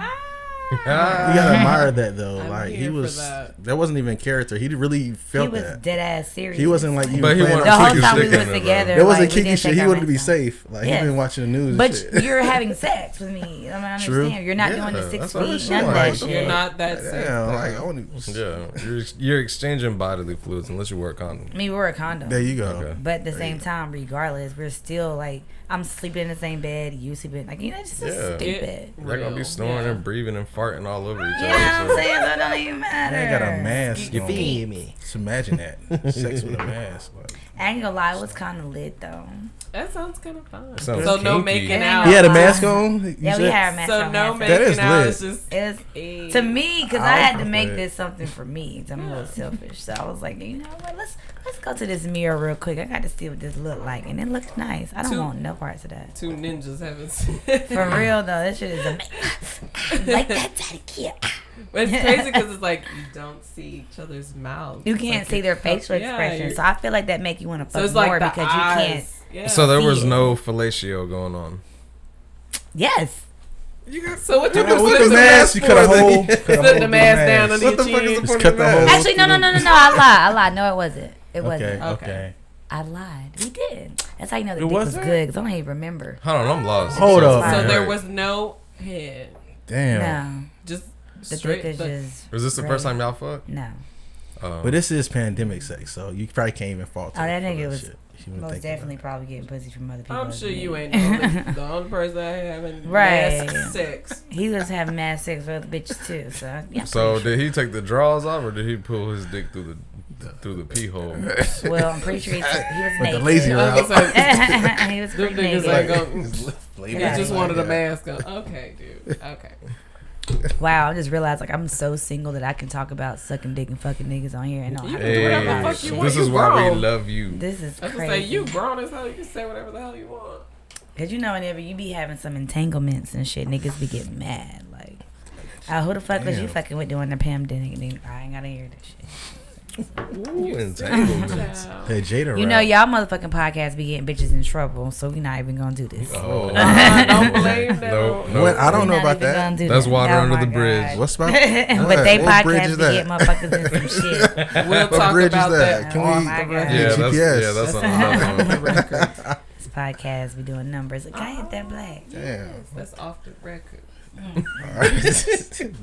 You gotta admire that though. I'm like he here for was, that. that wasn't even character. He really He felt was that. dead ass serious. He wasn't like you. But he playing wanted the on whole Kiki time we stick in was there, bro. together. There wasn't like, we Kiki didn't shit. take He our wanted to be masks off. safe. Like Yes. he been watching the news. But and shit. you're having sex with me. I don't understand. True. You're not Yeah, doing the 6 that's what I'm feet. saying. None of that Like, shit. You're not that safe. Damn, like I only. Yeah, you're exchanging bodily fluids unless you wear a condom. I mean, we were a condom. There you go. Okay. But at the same time, regardless, we're still like, I'm sleeping in the same bed, you sleeping, like, you know, it's just Yeah. stupid. They're gonna be snoring and breathing and farting all over each You other. know what I'm so- saying? So it don't even matter. They got a mask. You on. feel me? Just imagine that. Sex with a mask. Like. I ain't gonna lie, it was kind of lit though. That sounds kind of fun. Sounds So no kinky. making Yeah, out. He had a mask on. You Yeah, we said? had a mask So on. no had sex. That making is out. lit. It's just It's to me because I had to make lit. this something for me. I'm a little selfish, so I was like, you know what? Let's go to this mirror real quick. I got to see what this look like, and it looks nice. I don't want no parts of that. two ninjas having sex. For real though, that shit is amazing. Like that, daddy kid. But it's crazy because it's like you don't see each other's mouths. You It's can't like see their facial expression, you're- so I feel like that make you want to So fuck it's like more the because you eyes. can't. Yeah. So there see was it. no fellatio going on. Yes. So what you With do? the mask, you cut a hole. Put the mask down under What your the fuck is chin. the Just point cut of the that? hole. Actually, no. I lied. No, it wasn't. It Okay. wasn't. Okay. I lied. We did. That's how you know the It dick was wasn't? good because I don't even remember. Hold on, I'm lost. Hold up. So Right. there was no head. Damn. No. Just The straight. dick is just. Was this the first time y'all fucked? No. But this is pandemic sex, so you probably can't even fault. Oh, that her for nigga was shit. She wouldn't most think definitely about probably getting pussy from other people. I'm other sure than you me. ain't the only person I having Right. mask sex. He was having mad sex with other bitches too. So yeah. I'm So pretty sure. did he take the drawers off, or did he pull his dick through the pee hole? Well, I'm pretty sure he was With naked. the lazy I was route. gonna say, He was them pretty niggas naked. ain't Like, gonna. his He Yeah. just wanted a Yeah. mask on. Okay, dude. Okay. Wow, I just realized like I'm so single that I can talk about sucking dick and fucking niggas on here and not You have can to do worry whatever the about fuck you shit. want. This is You why we grown. love you. This is I was crazy. gonna say you grown as hell. You can say whatever the hell you want. Cause you know whenever you be having some entanglements and shit, niggas be getting mad. Like, who the fuck was you Damn. fucking with during the pandemic? I ain't gotta hear this shit. Ooh, entanglements. Child. That Jada You know, rap. y'all motherfucking podcasts be getting bitches in trouble, so we not even gonna do this. Oh, Don't blame them. No, What? I don't We know not about even that. gonna do That's that. water Oh under my the bridge. God. What's about? But they what bridge podcasts is be getting that? motherfuckers in some shit. We'll What talk bridge is about that? that. Can Oh we? my God. Yeah, that's GPS. that's That's another on the one. record. This podcast be doing numbers. Like, I hit that black. Damn. That's off the record. All right.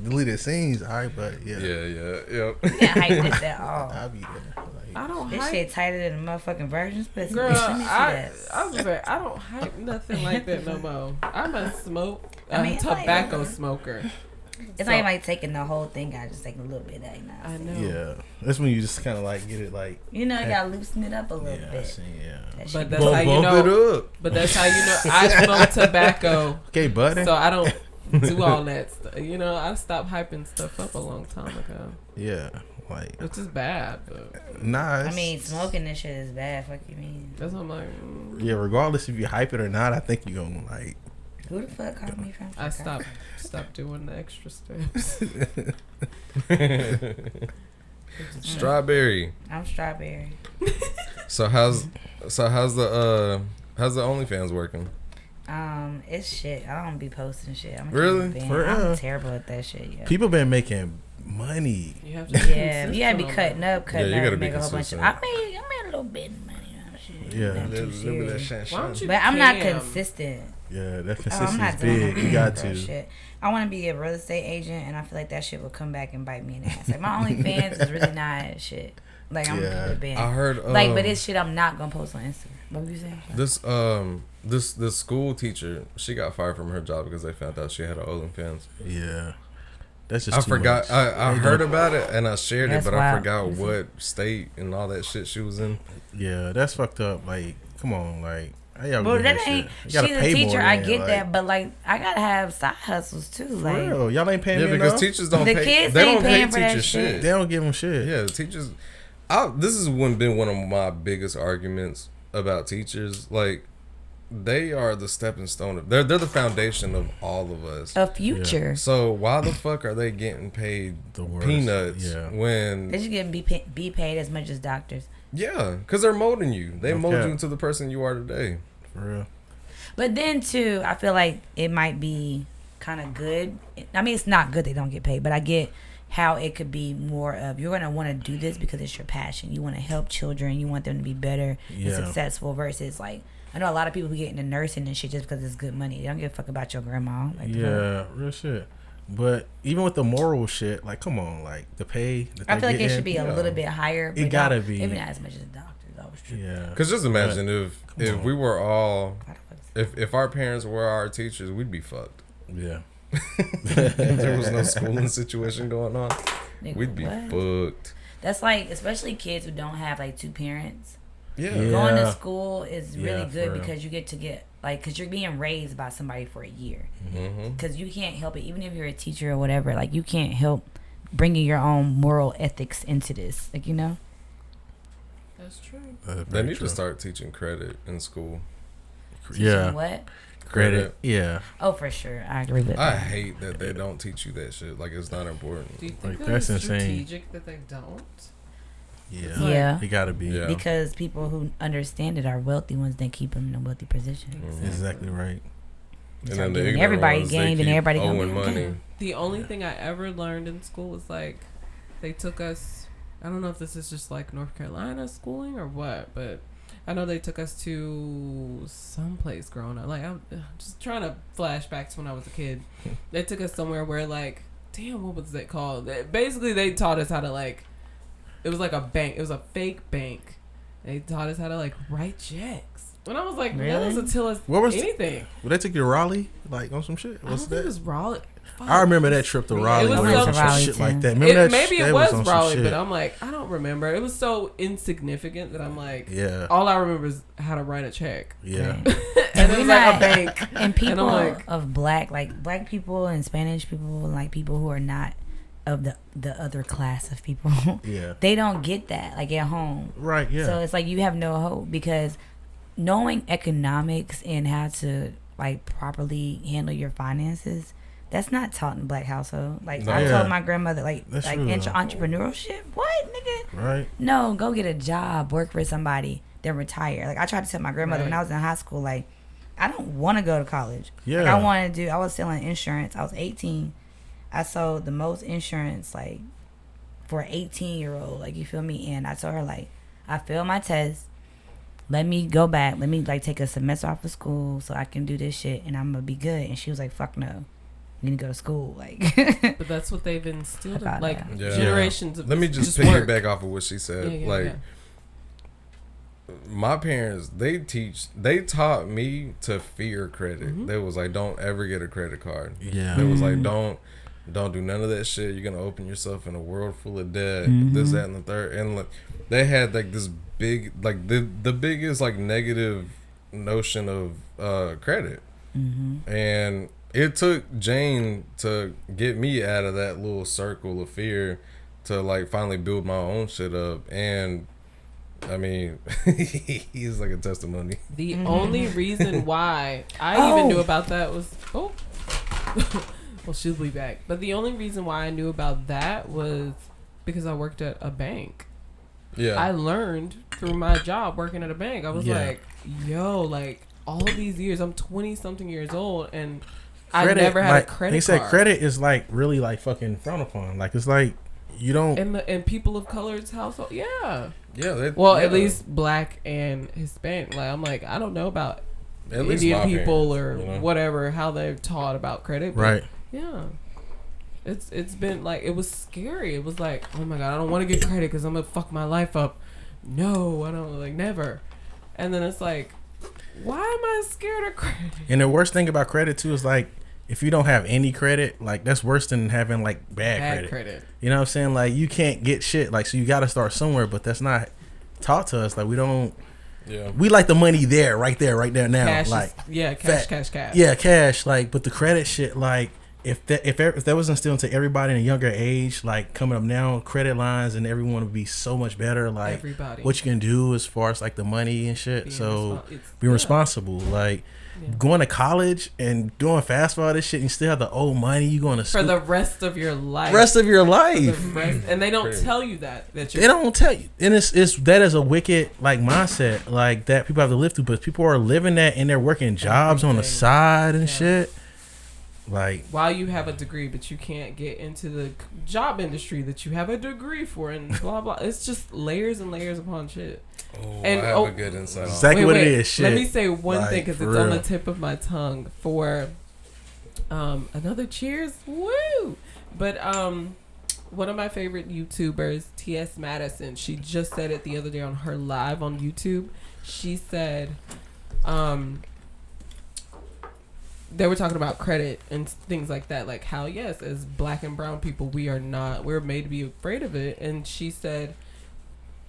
Deleted scenes. All right, but yeah. Yep. You can't hype this at all. I'll be there. Like, I don't This hype. shit tighter than the motherfucking virgin's pussy. Girl, Let me see I that. was gonna say I don't hype nothing like that no more. I'm a I mean, it's like- tobacco smoker. It's not even like taking the whole thing. I just take a little bit of it. You know what I I'm know. saying? yeah. That's when you just kind of like get it like. You know, you gotta loosen it up a little Yeah. I bit. see, yeah. That But shit that's how you Bump know. it up. But that's how you know I smoke tobacco, Okay, buddy. so I don't do all that stuff. You know, I stopped hyping stuff up a long time ago, Yeah. Like, which is bad. But nah. I it's- mean, smoking this shit is bad. Fuck you mean? that's what I'm like. yeah. Regardless if you hype it or not, I think you're gonna like. Who the fuck called me from? I stopped doing the extra steps. Strawberry. I'm strawberry. So how's the OnlyFans working? It's shit. I don't be posting shit. I'm Really? For I'm real? terrible at that shit. Yeah. People been making money. You have to. Be Yeah, you gotta be consistent on cutting Yeah, you up, gotta be make a whole bunch of. consistent. I made a little bit of money. You know, shit. Yeah. Not too serious. that. Why don't you? But I'm not cam? consistent. Yeah, that I'm consistency not is doing big. You got that to. shit. I want to be a real estate agent, and I feel like that shit will come back and bite me in the ass. Like my OnlyFans is really not shit. Like I'm gonna keep it a band. I heard like, but it's shit I'm not gonna post on Instagram. What were you saying? This school teacher, she got fired from her job because they found out she had an OnlyFans. Yeah. That's just I too forgot. much. I heard about it and I shared That's it, but I wild. forgot what state and all that shit she was in. Yeah, that's fucked up. Like, come on, like, how y'all Well, do that that ain't. shit? You She's gotta a pay teacher. more I than, get like, that, but like, I gotta have side hustles too. For Like, real, y'all ain't paying Yeah, me because enough. teachers don't The pay. kids They ain't don't pay paying for that teachers shit. shit. They don't give them shit. Yeah, teachers. This has been one of my biggest arguments about teachers. Like, they are the stepping stone of. They're the foundation of all of us. a future. So why the fuck are they getting paid The worst. peanuts Yeah. when? They should get be paid as much as doctors. Yeah, because they're molding you. They No mold cap. you into the person you are today. For real. But then too, I feel like it might be kind of good. I mean, it's not good they don't get paid, but I get how it could be more of you're gonna want to do this because it's your passion. You want to help children. You want them to be better Yeah. and successful. Versus like, I know a lot of people who get into nursing and shit just because it's good money. They don't give a fuck about your grandma. Like, Yeah, real shit. But even with the moral shit, like, come on, like the pay. That I feel like it getting, should be a little bit higher. It but gotta not- be. Maybe not as much as doctors. That was true. Yeah. Because just imagine Come if on. we were all, Why the fuck is- if our parents were our teachers, we'd be fucked. Yeah. If there was no schooling situation going on, Nigga, we'd be what? fucked. That's like, especially kids who don't have like two parents. Yeah. Yeah. Going to school is Yeah, really for good real. because you get to get like, because you're being raised by somebody for a year. Mm-hmm. Because you can't help it, even if you're a teacher or whatever. Like, you can't help bringing your own moral ethics into this. Like, you know. That's true. They need to start teaching credit in school. Teaching Yeah. What? Credit. Yeah. Oh, for sure. I agree with I that. hate that they don't teach you that shit. Like, it's not important. Do you think Like, that that's it's insane. strategic that they don't? Yeah. Yeah. It gotta be. Yeah. Because people who understand it are wealthy ones that keep them in a wealthy position. Mhm. Exactly right. And Start then the giving ignorant everybody ones, they gained and keep everybody gonna owing be money. okay. The only thing I ever learned in school was like, they took us. I don't know if this is just like North Carolina schooling or what, but I know they took us to someplace growing up. Like, I'm just trying to flash back to when I was a kid. They took us somewhere where like, damn, what was it called? Basically, they taught us how to like. It was like a bank. It was a fake bank. They taught us how to like write checks. When I was like, Really? that doesn't tell us What was anything. Would they take you to Raleigh? Like on some shit? I don't What's think it that? was Raleigh. I remember that trip to Raleigh. was where it was some- some shit like that. It- Remember that? Maybe that it was on some Raleigh, shit. but I'm like, I don't remember. It was so insignificant that I'm like, Yeah. all I remember is how to write a check. Yeah. And it was like a bank. And people I'm like- of black people and Spanish people, like people who are not of the other class of people, Yeah. they don't get that like at home. Right. Yeah. So it's like you have no hope because knowing economics and how to like properly handle your finances, that's not taught in black household. Like No. I Yeah. told my grandmother, like That's like true, though. entrepreneurship. What, nigga? right. No, go get a job, work for somebody, then retire. Like I tried to tell my grandmother when Right. I was in high school, like I don't want to go to college. Yeah. Like, I wanted to do. I was selling insurance. I was 18. I sold the most insurance like for an 18-year-old. Like, you feel me? And I told her like, I failed my test. Let me go back. Let me like take a semester off of school so I can do this shit and I'm gonna be good. And she was like, fuck no. You need to go to school. Like, But that's what they've instilled in, About like that. Yeah. generations of Let me just work. piggyback off of what she said. Yeah, yeah, like, yeah. my parents, they taught me to fear credit. Mhm. They was like, don't ever get a credit card. Yeah. They was like, Mhm. don't do none of that shit. You're gonna open yourself in a world full of debt. Mhm. This, that, and the third. And like, they had like this big, like the biggest like negative notion of credit. mm-hmm. And it took Jane to get me out of that little circle of fear to like finally build my own shit up. And I mean, he's like a testimony. The Mhm. only reason why I Oh. even knew about that was well, she'll be back. But the only reason why I knew about that was because I worked at a bank. Yeah. I learned through my job working at a bank. I was Yeah. like, yo, like all these years, I'm 20 something years old and I never had like, a credit They said card. credit is like really like fucking frowned upon. Like it's like you don't. And people of color's household, yeah. yeah. Well, yeah. at least black and Hispanic. Like I'm like, I don't know about At least Indian my people parents, or you know? whatever, how they're taught about credit. But Right. yeah. It's been like, it was scary. It was like, oh my God, I don't want to get credit because I'm going to fuck my life up. No, I don't, like, never. And then it's like, why am I scared of credit? And the worst thing about credit too is like, if you don't have any credit, like that's worse than having like bad credit. You know what I'm saying? Like you can't get shit. Like, so you got to start somewhere, but that's not taught to us. Like we don't. Yeah. We like the money there, right there now. Cash like cash. Yeah, cash. Like, but the credit shit, like if that was instilled into everybody in a younger age, like coming up now, credit lines and everyone would be so much better. Like everybody. what you can do as far as like the money and shit. Being responsible, like. Yeah. Going to college and doing fast for all this shit, and you still have the old money. You going to school for the rest of your life. And they don't tell you that you're, they don't tell you, and it's that is a wicked like mindset like that people have to live through. But people are living that, and they're working jobs on the side and shit. Like while you have a degree, but you can't get into the job industry that you have a degree for, and blah blah. It's just layers and layers upon shit. Oh, and I have a good insight on exactly what it is. Shit. Let me say one thing because it's real. on the tip of my tongue for another cheers. Woo! But one of my favorite YouTubers, T.S. Madison, she just said it the other day on her live on YouTube. She said they were talking about credit and things like that, like how yes, as black and brown people, we're made to be afraid of it. And she said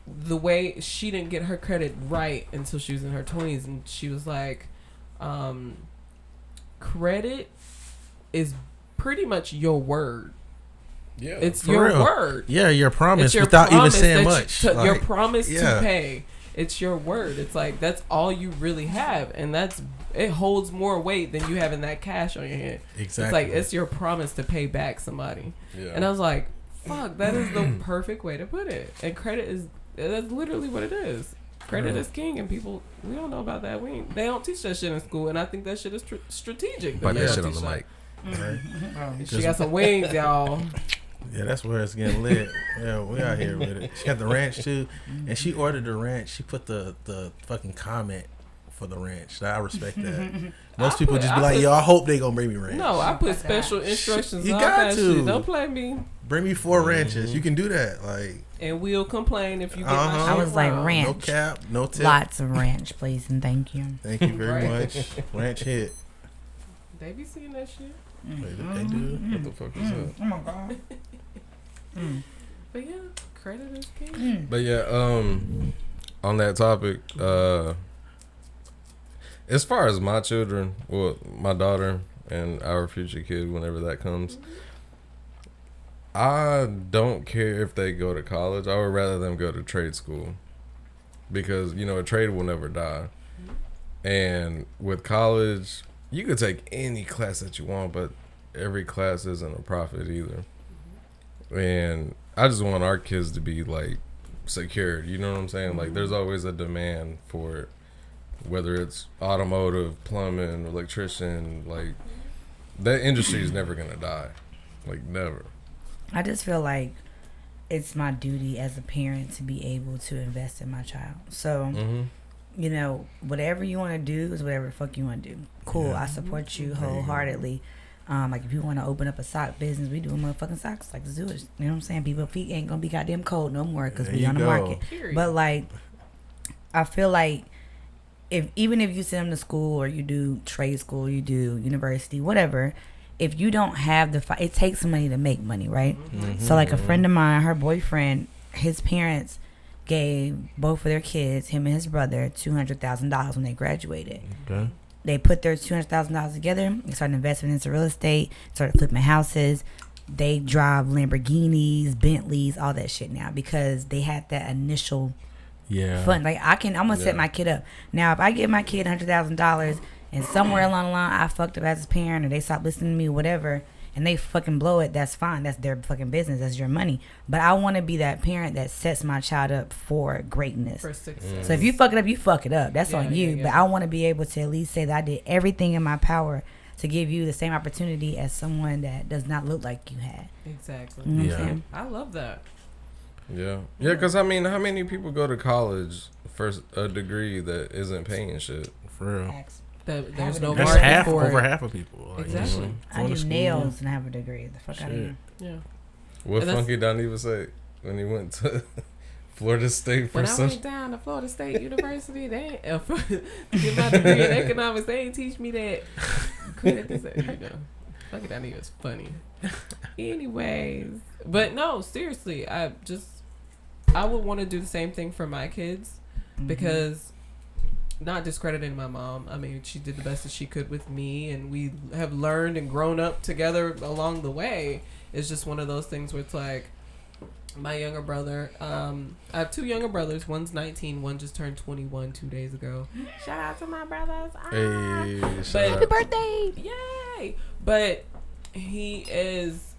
the way she didn't get her credit right until she was in her 20s, and she was like, credit is pretty much your word. Yeah, it's your word. Yeah, your promise without even saying much. Your promise to pay. It's your word. It's like that's all you really have, and it holds more weight than you having that cash on your hand. Exactly. It's like it's your promise to pay back somebody. Yeah. And I was like, fuck, that is the perfect way to put it. And that's literally what it is. Credit is king, and people, we don't know about that. They don't teach that shit in school, and I think that shit is strategic. Put that shit on the mic. She got some wings, y'all. Yeah, that's where it's getting lit. Yeah, we out here with it. She got the ranch too, and she ordered the ranch. She put the fucking comment for the ranch. I respect that. Most people just be like, "Yo, I hope they gonna bring me ranch." No, I put special instructions. You on got that to. Shit. Don't play me. Bring me 4 ranches. You can do that, like. And we'll complain if you get my shit I was like, wrong. ranch. No cap, no tip. Lots of ranch, please, and thank you. Thank you very much. Ranch hit. They be seeing that shit. They do. What the fuck is that? Oh my god. But yeah, credit is king. But yeah, on that topic, as far as my children, well, my daughter and our future kid, whenever that comes, I don't care if they go to college. I would rather them go to trade school because, a trade will never die. And with college, you could take any class that you want, but every class isn't a profit either. And I just want our kids to be like secured. You know what I'm saying? Like there's always a demand for it, whether it's automotive, plumbing, electrician. Like that industry is never gonna die. Like never. I just feel like it's my duty as a parent to be able to invest in my child. So, whatever you want to do is whatever the fuck you want to do. Cool. Yeah. I support you wholeheartedly. Like if you want to open up a sock business, we do motherfucking socks. Like, let's do it. You know what I'm saying? People's feet ain't gonna be goddamn cold no more because we on the market. Period. But like, I feel like even if you send them to school or you do trade school, you do university, whatever. If you don't have it takes some money to make money, right? Mm-hmm. So like a friend of mine, her boyfriend, his parents gave both of their kids, him and his brother, $200,000 when they graduated. Okay. They put their $200,000 together. They started investing into real estate, started flipping houses. They drive Lamborghinis, Bentleys, all that shit now because they had that initial fund. Like I'm gonna set my kid up. Now if I give my kid $100,000 and somewhere along the line I fucked up as a parent or they stop listening to me, whatever, and they fucking blow it, that's fine. That's their fucking business. That's your money. But I want to be that parent that sets my child up for greatness. For success. So if you fuck it up, you fuck it up. That's on you. Yeah. But I want to be able to at least say that I did everything in my power to give you the same opportunity as someone that does not look like you had. Exactly. You know what I'm saying? I love that. Yeah. Yeah, because, I mean, how many people go to college for a degree that isn't paying shit? For real. there's no That's market for over it. half of people. Like, Exactly. I do nails and have a degree. The fuck out of here. Yeah. What And Funky Don even say when he went to Florida State for When I some? went down to Florida State University, they ain't, to get my degree in economics, they ain't teach me that. Quit at this, Funky Don was funny. Anyways, but no, seriously, I would want to do the same thing for my kids because. Not discrediting my mom. I mean, she did the best that she could with me, and we have learned and grown up together along the way. It's just one of those things where it's like my younger brother. I have two younger brothers. One's 19. One just turned 21 2 days ago. Shout out to my brothers. Hey, Happy birthday! Yay! But he is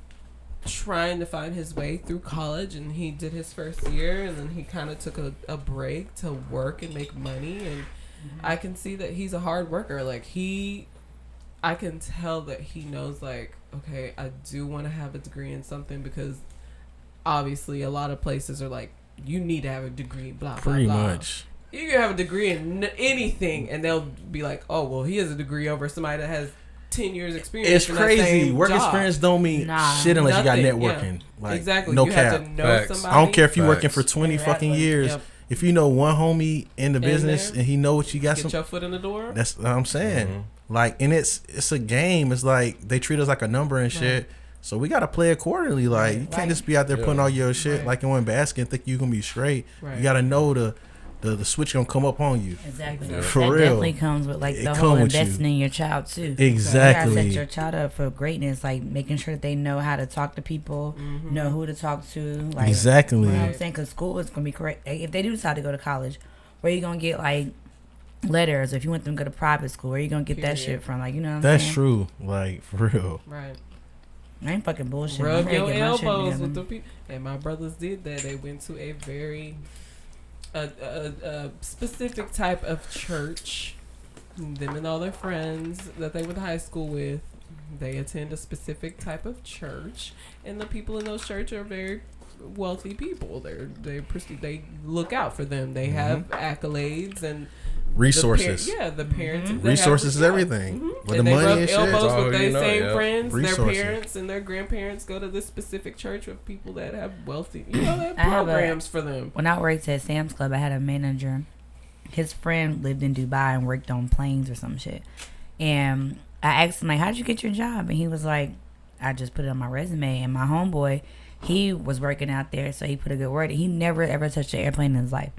trying to find his way through college, and he did his first year, and then he kind of took a break to work and make money, and I can see that he's a hard worker. Like I can tell that he knows, like, okay, I do want to have a degree in something because obviously a lot of places are like, you need to have a degree, blah, blah, pretty blah. much. You can have a degree in anything, and they'll be like, oh, well, he has a degree over somebody that has 10 years experience. It's in that crazy. same Work job. experience don't mean shit unless Nothing, you got networking. yeah. Like, Exactly. no you cap. have to know Facts. somebody. I don't care if you're working Facts. for 20 Exactly. fucking years. Yep. If you know one homie in the In business there, and he know what you got Get some, your foot in the door. that's what I'm saying. Mm-hmm. Like, and it's a game. It's like they treat us like a number and shit. Right. So we gotta play accordingly. Like, you can't Like- just be out there putting Yeah. all your shit Right. like in one basket and think you gonna be straight. Right. You gotta know the switch gonna come up on you. Exactly. Yeah. For that real. definitely comes with like It the come whole with you. investing in your child too. You gotta Exactly. set your child up for greatness, like making sure that they know how to talk to people, know who to talk to. Like, Exactly. You know what I'm saying? Because school is gonna be correct. If they do decide to go to college, where you gonna get like letters? If you want them to go to private school, where you gonna get that Period. shit from? Like, you know what I'm That's saying? true. Like, for real. Right. I ain't fucking bullshit. I'm Rub ready to your get my shit elbows together. with the people. And my brothers did that. They went to a very a specific type of church. Them and all their friends that they went to high school with, they attend a specific type of church, and the people in those churches are very wealthy people. They look out for them. They have accolades and Resources. the parents. they Resources have- is everything. With the And they money rub and shit. elbows That's all with their you know, same yeah. friends. Resources. Their parents and their grandparents go to this specific church with people that have wealthy. They have I have programs for them. When I worked at Sam's Club, I had a manager. His friend lived in Dubai and worked on planes or some shit. And I asked him, like, how'd you get your job? And he was like, I just put it on my resume. And my homeboy, he was working out there, so he put a good word. He never ever touched an airplane in his life.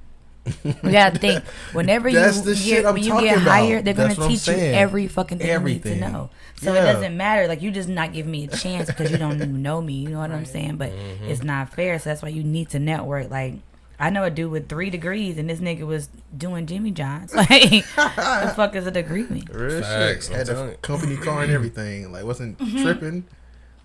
You gotta think, whenever That's the shit I'm when you talking get about. hired, they're That's gonna what I'm teach you saying. every fucking thing you need Everything. to know. So Yeah. it doesn't matter. Like, you just not giving me a chance because you don't even know me. You know what I'm Right. saying? But it's not fair. So that's why you need to network. Like, I know a dude with 3 degrees, and this nigga was doing Jimmy John's. Like, the fuck is a degree mean? Real Facts, shit. I'm Had telling a you. company car and everything. Like, wasn't tripping.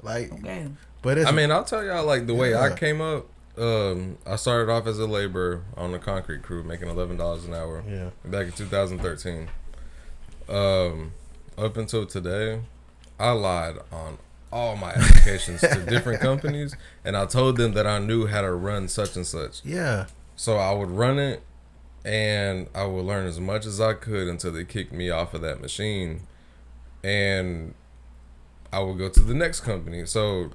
Like, Okay. but it's, I mean, I'll tell y'all, like, the way I Yeah. came up, I started off as a laborer on the concrete crew, making $11 an hour yeah. back in 2013. Up until today, I lied on all my applications to different companies, and I told them that I knew how to run such and such. Yeah. So I would run it, and I would learn as much as I could until they kicked me off of that machine, and I would go to the next company. So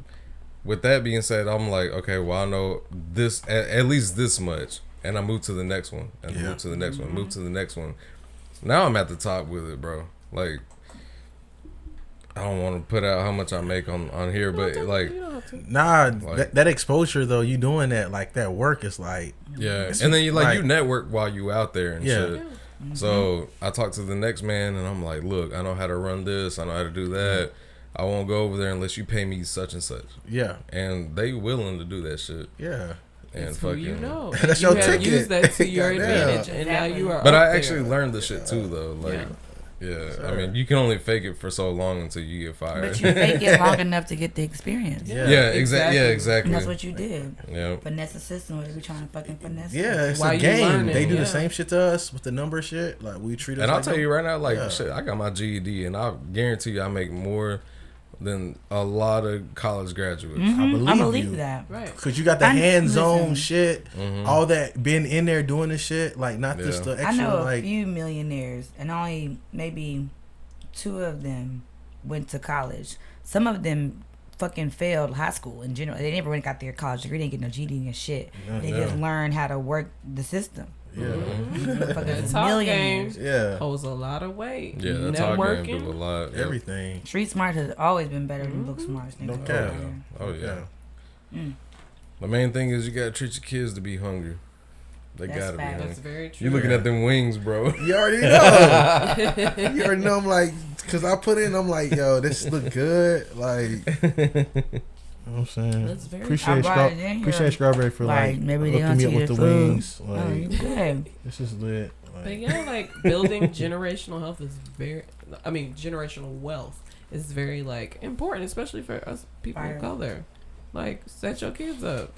with that being said, I'm like, okay, well, I know this at least this much, and I move to the next one, and Yeah. move to the next one, move to the next one. Now I'm at the top with it, bro. Like, I don't want to put out how much I make on here, but like, You don't have to. Nah, Like- that exposure though, you doing that, like, that work is like, yeah. It's And then you like- you network while you out there and Yeah. shit. So I talked to the next man, and I'm like, look, I know how to run this, I know how to do that. I won't go over there unless you pay me such and such. yeah. And they willing to do that shit. Yeah. And It's who fucking, you know. That's you your have ticket. used that to your Goddamn. advantage, and now you are. But up I there. actually learned the shit too, though. Like, yeah. I Sure. mean, you can only fake it for so long until you get fired. But you fake it long enough to get the experience. Yeah. Yeah, Exactly. Yeah, And exactly. that's what you did. Yeah. Finesse the system. What are we trying to fucking finesse? Yeah, it's While a you game. learning, They do yeah. the same shit to us with the number shit. Like, we treat us And I'll like tell you right now, like, Yeah. shit, I got my GED, and I guarantee you I make more than a lot of college graduates. Mhm. I believe you. that. Right. Cause you got the I- hands-on listen. shit, all that been in there doing the shit, like not just Yeah. the I extra, know a like few millionaires, and only maybe 2 of them went to college. Some of them fucking failed high school in general. They never went and got their college degree. They didn't get no GED and shit. They just learned how to work the system. Yeah. That talk game holds a lot of weight. Yeah, that talk game do a lot. Everything. Street smart has always been better than book smarts. No cap. Oh yeah. The main thing is you gotta treat your kids to be hungry. They That's gotta be hungry. That's very true. You looking at them wings, bro. You already know. You already know. I'm like, cause I put in. I'm like, yo, this look good. Like, you know what I'm saying? That's very Appreciate Strawberry for like maybe they hooking me gonna up with the food. wings. Like, Okay. this is lit. But yeah, like building generational health is generational wealth is very like important, especially for us people of color. Like set your kids up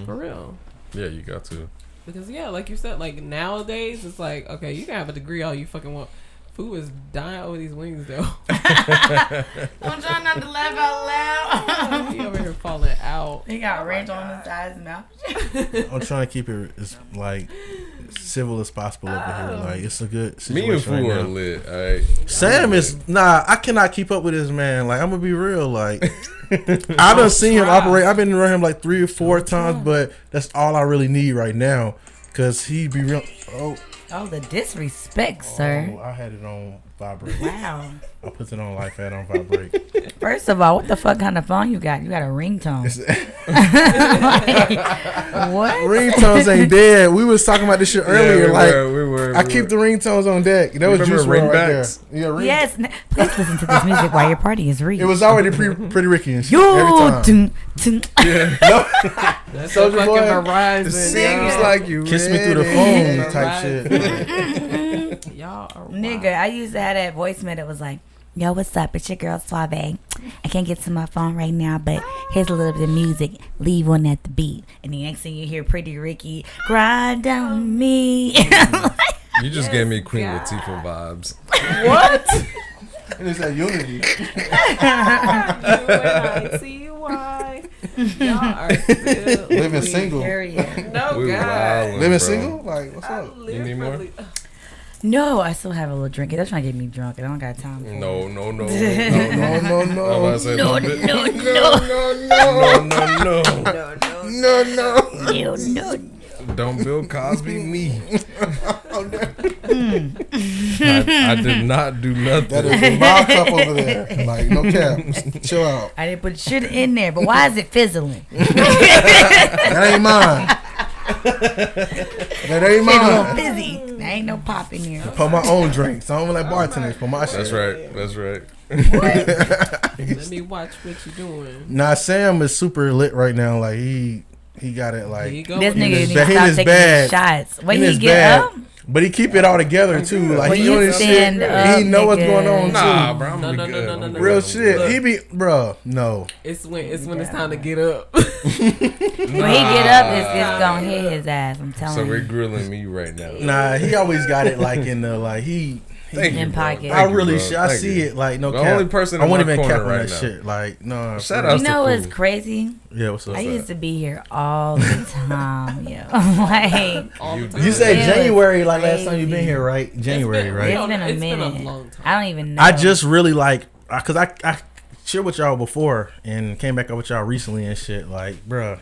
for real. Yeah, you got to. Because yeah, like you said, like nowadays it's like okay, you can have a degree all you fucking want. Food is dying over these wings though. I'm trying not to laugh out loud. He over here falling out. He got ranch on his sides and mouth. I'm trying to keep it as like civil as possible over here. Like it's a good situation. Me and Fu right are now. lit. All right. Sam is I cannot keep up with this man. Like I'm gonna be real. Like I done seen him operate. I've been around him like 3 or 4 times, but that's all I really need right now. Cause he be real. Oh, the disrespect, sir. Oh, I had it on vibrate. Wow. I put it on life, had on vibrate. First of all, what the fuck kind of phone you got? You got a ringtone. What? Ringtones ain't dead. We was talking about this shit earlier. We were. I keep the ringtones on deck. That was Juice WRLD right there. Yeah, Yes. Please listen to this music while your party is reached. It was already Pretty Ricky and shit. Yo, Every time. That's Soulja so fucking Boy. Verizon. It seems like you Kiss me through the ready. phone type shit. Y'all are Nigga, I used to have that voicemail that was like, yo, what's up? It's your girl Suave. I can't get to my phone right now, but here's a little bit of music. Leave one at the beat. And the next thing you hear Pretty Ricky, grind on me. You just gave me Queen Latifah vibes. What? And it's that unity. UNITY. Y'all are still Living single. No, We God. wildin', Living bro. single? Like, what's up? You need more? No, I still have a little drink. They're trying to get me drunk. I don't got time for it. No. No. I'm about to say, No. Don't Bill Cosby me. I did not do nothing. That is a mild cup over there. Like, no cap. Chill out. I didn't put shit in there, but why is it fizzling? That ain't mine. That ain't It's a little mine. fizzy. There ain't no pop in here. Put my own drinks. I don't like bartenders. Put my shit. That's right. Let me watch what you doing. Nah, Sam is super lit right now. Like he got it. Here Like you go. This with nigga this. needs to He stop is taking bad. these shots. When in he his get bag. up, But he keep it all together too. Like When he you doing his shit. stand up, He know what's nigga. going on Nah, too. bro. I'm No, gonna no, be no, good. no, no, I'm no. Real good. shit. Look. He be, bro. No. It's when it's time to get up. when he get up, it's gonna hit his ass. I'm telling So you. we're grilling me right now. Nah, he always got it like in the like he. Thank you, in bro. pocket. I Thank you, really, bro. I Thank see you. it like no The cap. only person I in won't my even corner cap on right that now. shit. Like no. Shout for out You real. to know what's Fool. crazy? Yeah, what's up? I used to be here all the time, yo. Like, All the You time. You said It was January, like last time you been crazy. here, right? January, right? it's been a It's minute. been a long time. I don't even know. I just really like, cause I shared with y'all before and came back up with y'all recently and shit. Like, bruh,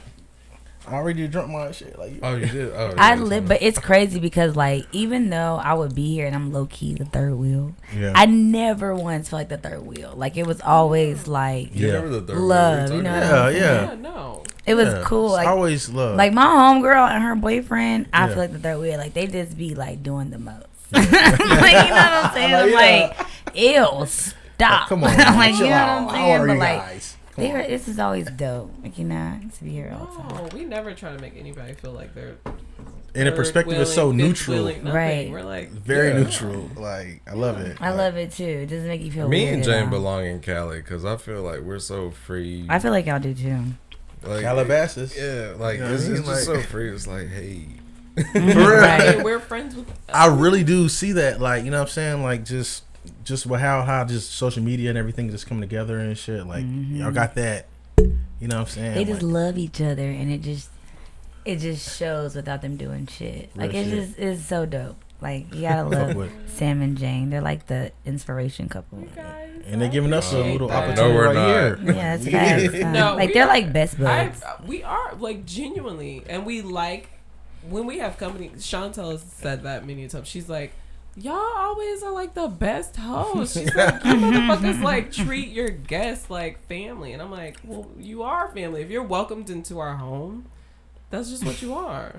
I already drunk my shit. Like, Oh, you did? Oh, I yeah, live, but it's crazy because like even though I would be here and I'm low key the third wheel, yeah, I never once felt like the third wheel. Like it was always like You Yeah. never the third love, one. you know. yeah, what yeah. Yeah, no. it was Yeah. cool. It's Like always love. like my homegirl and her boyfriend, I Yeah. feel like the third wheel. Like they just be like doing the most. Like you know what I'm saying? I'm Like, like, ew, stop. come on, like you chill know out. what I'm How saying? are But you like guys? Come on. this is always dope. Like you know, to be here all the time. No, we never try to make anybody feel like they're And the perspective is so third wheeling, neutral, fifth wheeling, nothing. Right. We're like very Yeah. neutral. Like, I love it. I love it too. It doesn't make you feel Me weird and at Jane all. belong in Cali because I feel like we're so free. I feel like y'all do too. Like, Calabasas. yeah, like You know what it's I mean? just Like- so free. It's like, hey, For real. Right. Hey, we're friends with. I really do see that. Like, you know what I'm saying? Like, just with how just social media and everything just come together and shit. Like, y'all got that. You know what I'm saying? They just Like, love each other, and it just shows without them doing shit. Like Real it's shit. just it's so dope. Like, you gotta Fuck love with. Sam and Jane. They're like the inspiration couple. And they're giving us a little that. opportunity No, we're right not. here. Yeah, it's facts. No, Like, we they're are- like best buds. We are like genuinely, and we like when we have company. Chantel has said that many times. She's like, y'all always are like the best hosts. She's like, you motherfuckers like treat your guests like family, and I'm like, well, you are family. If you're welcomed into our home, that's just what you are.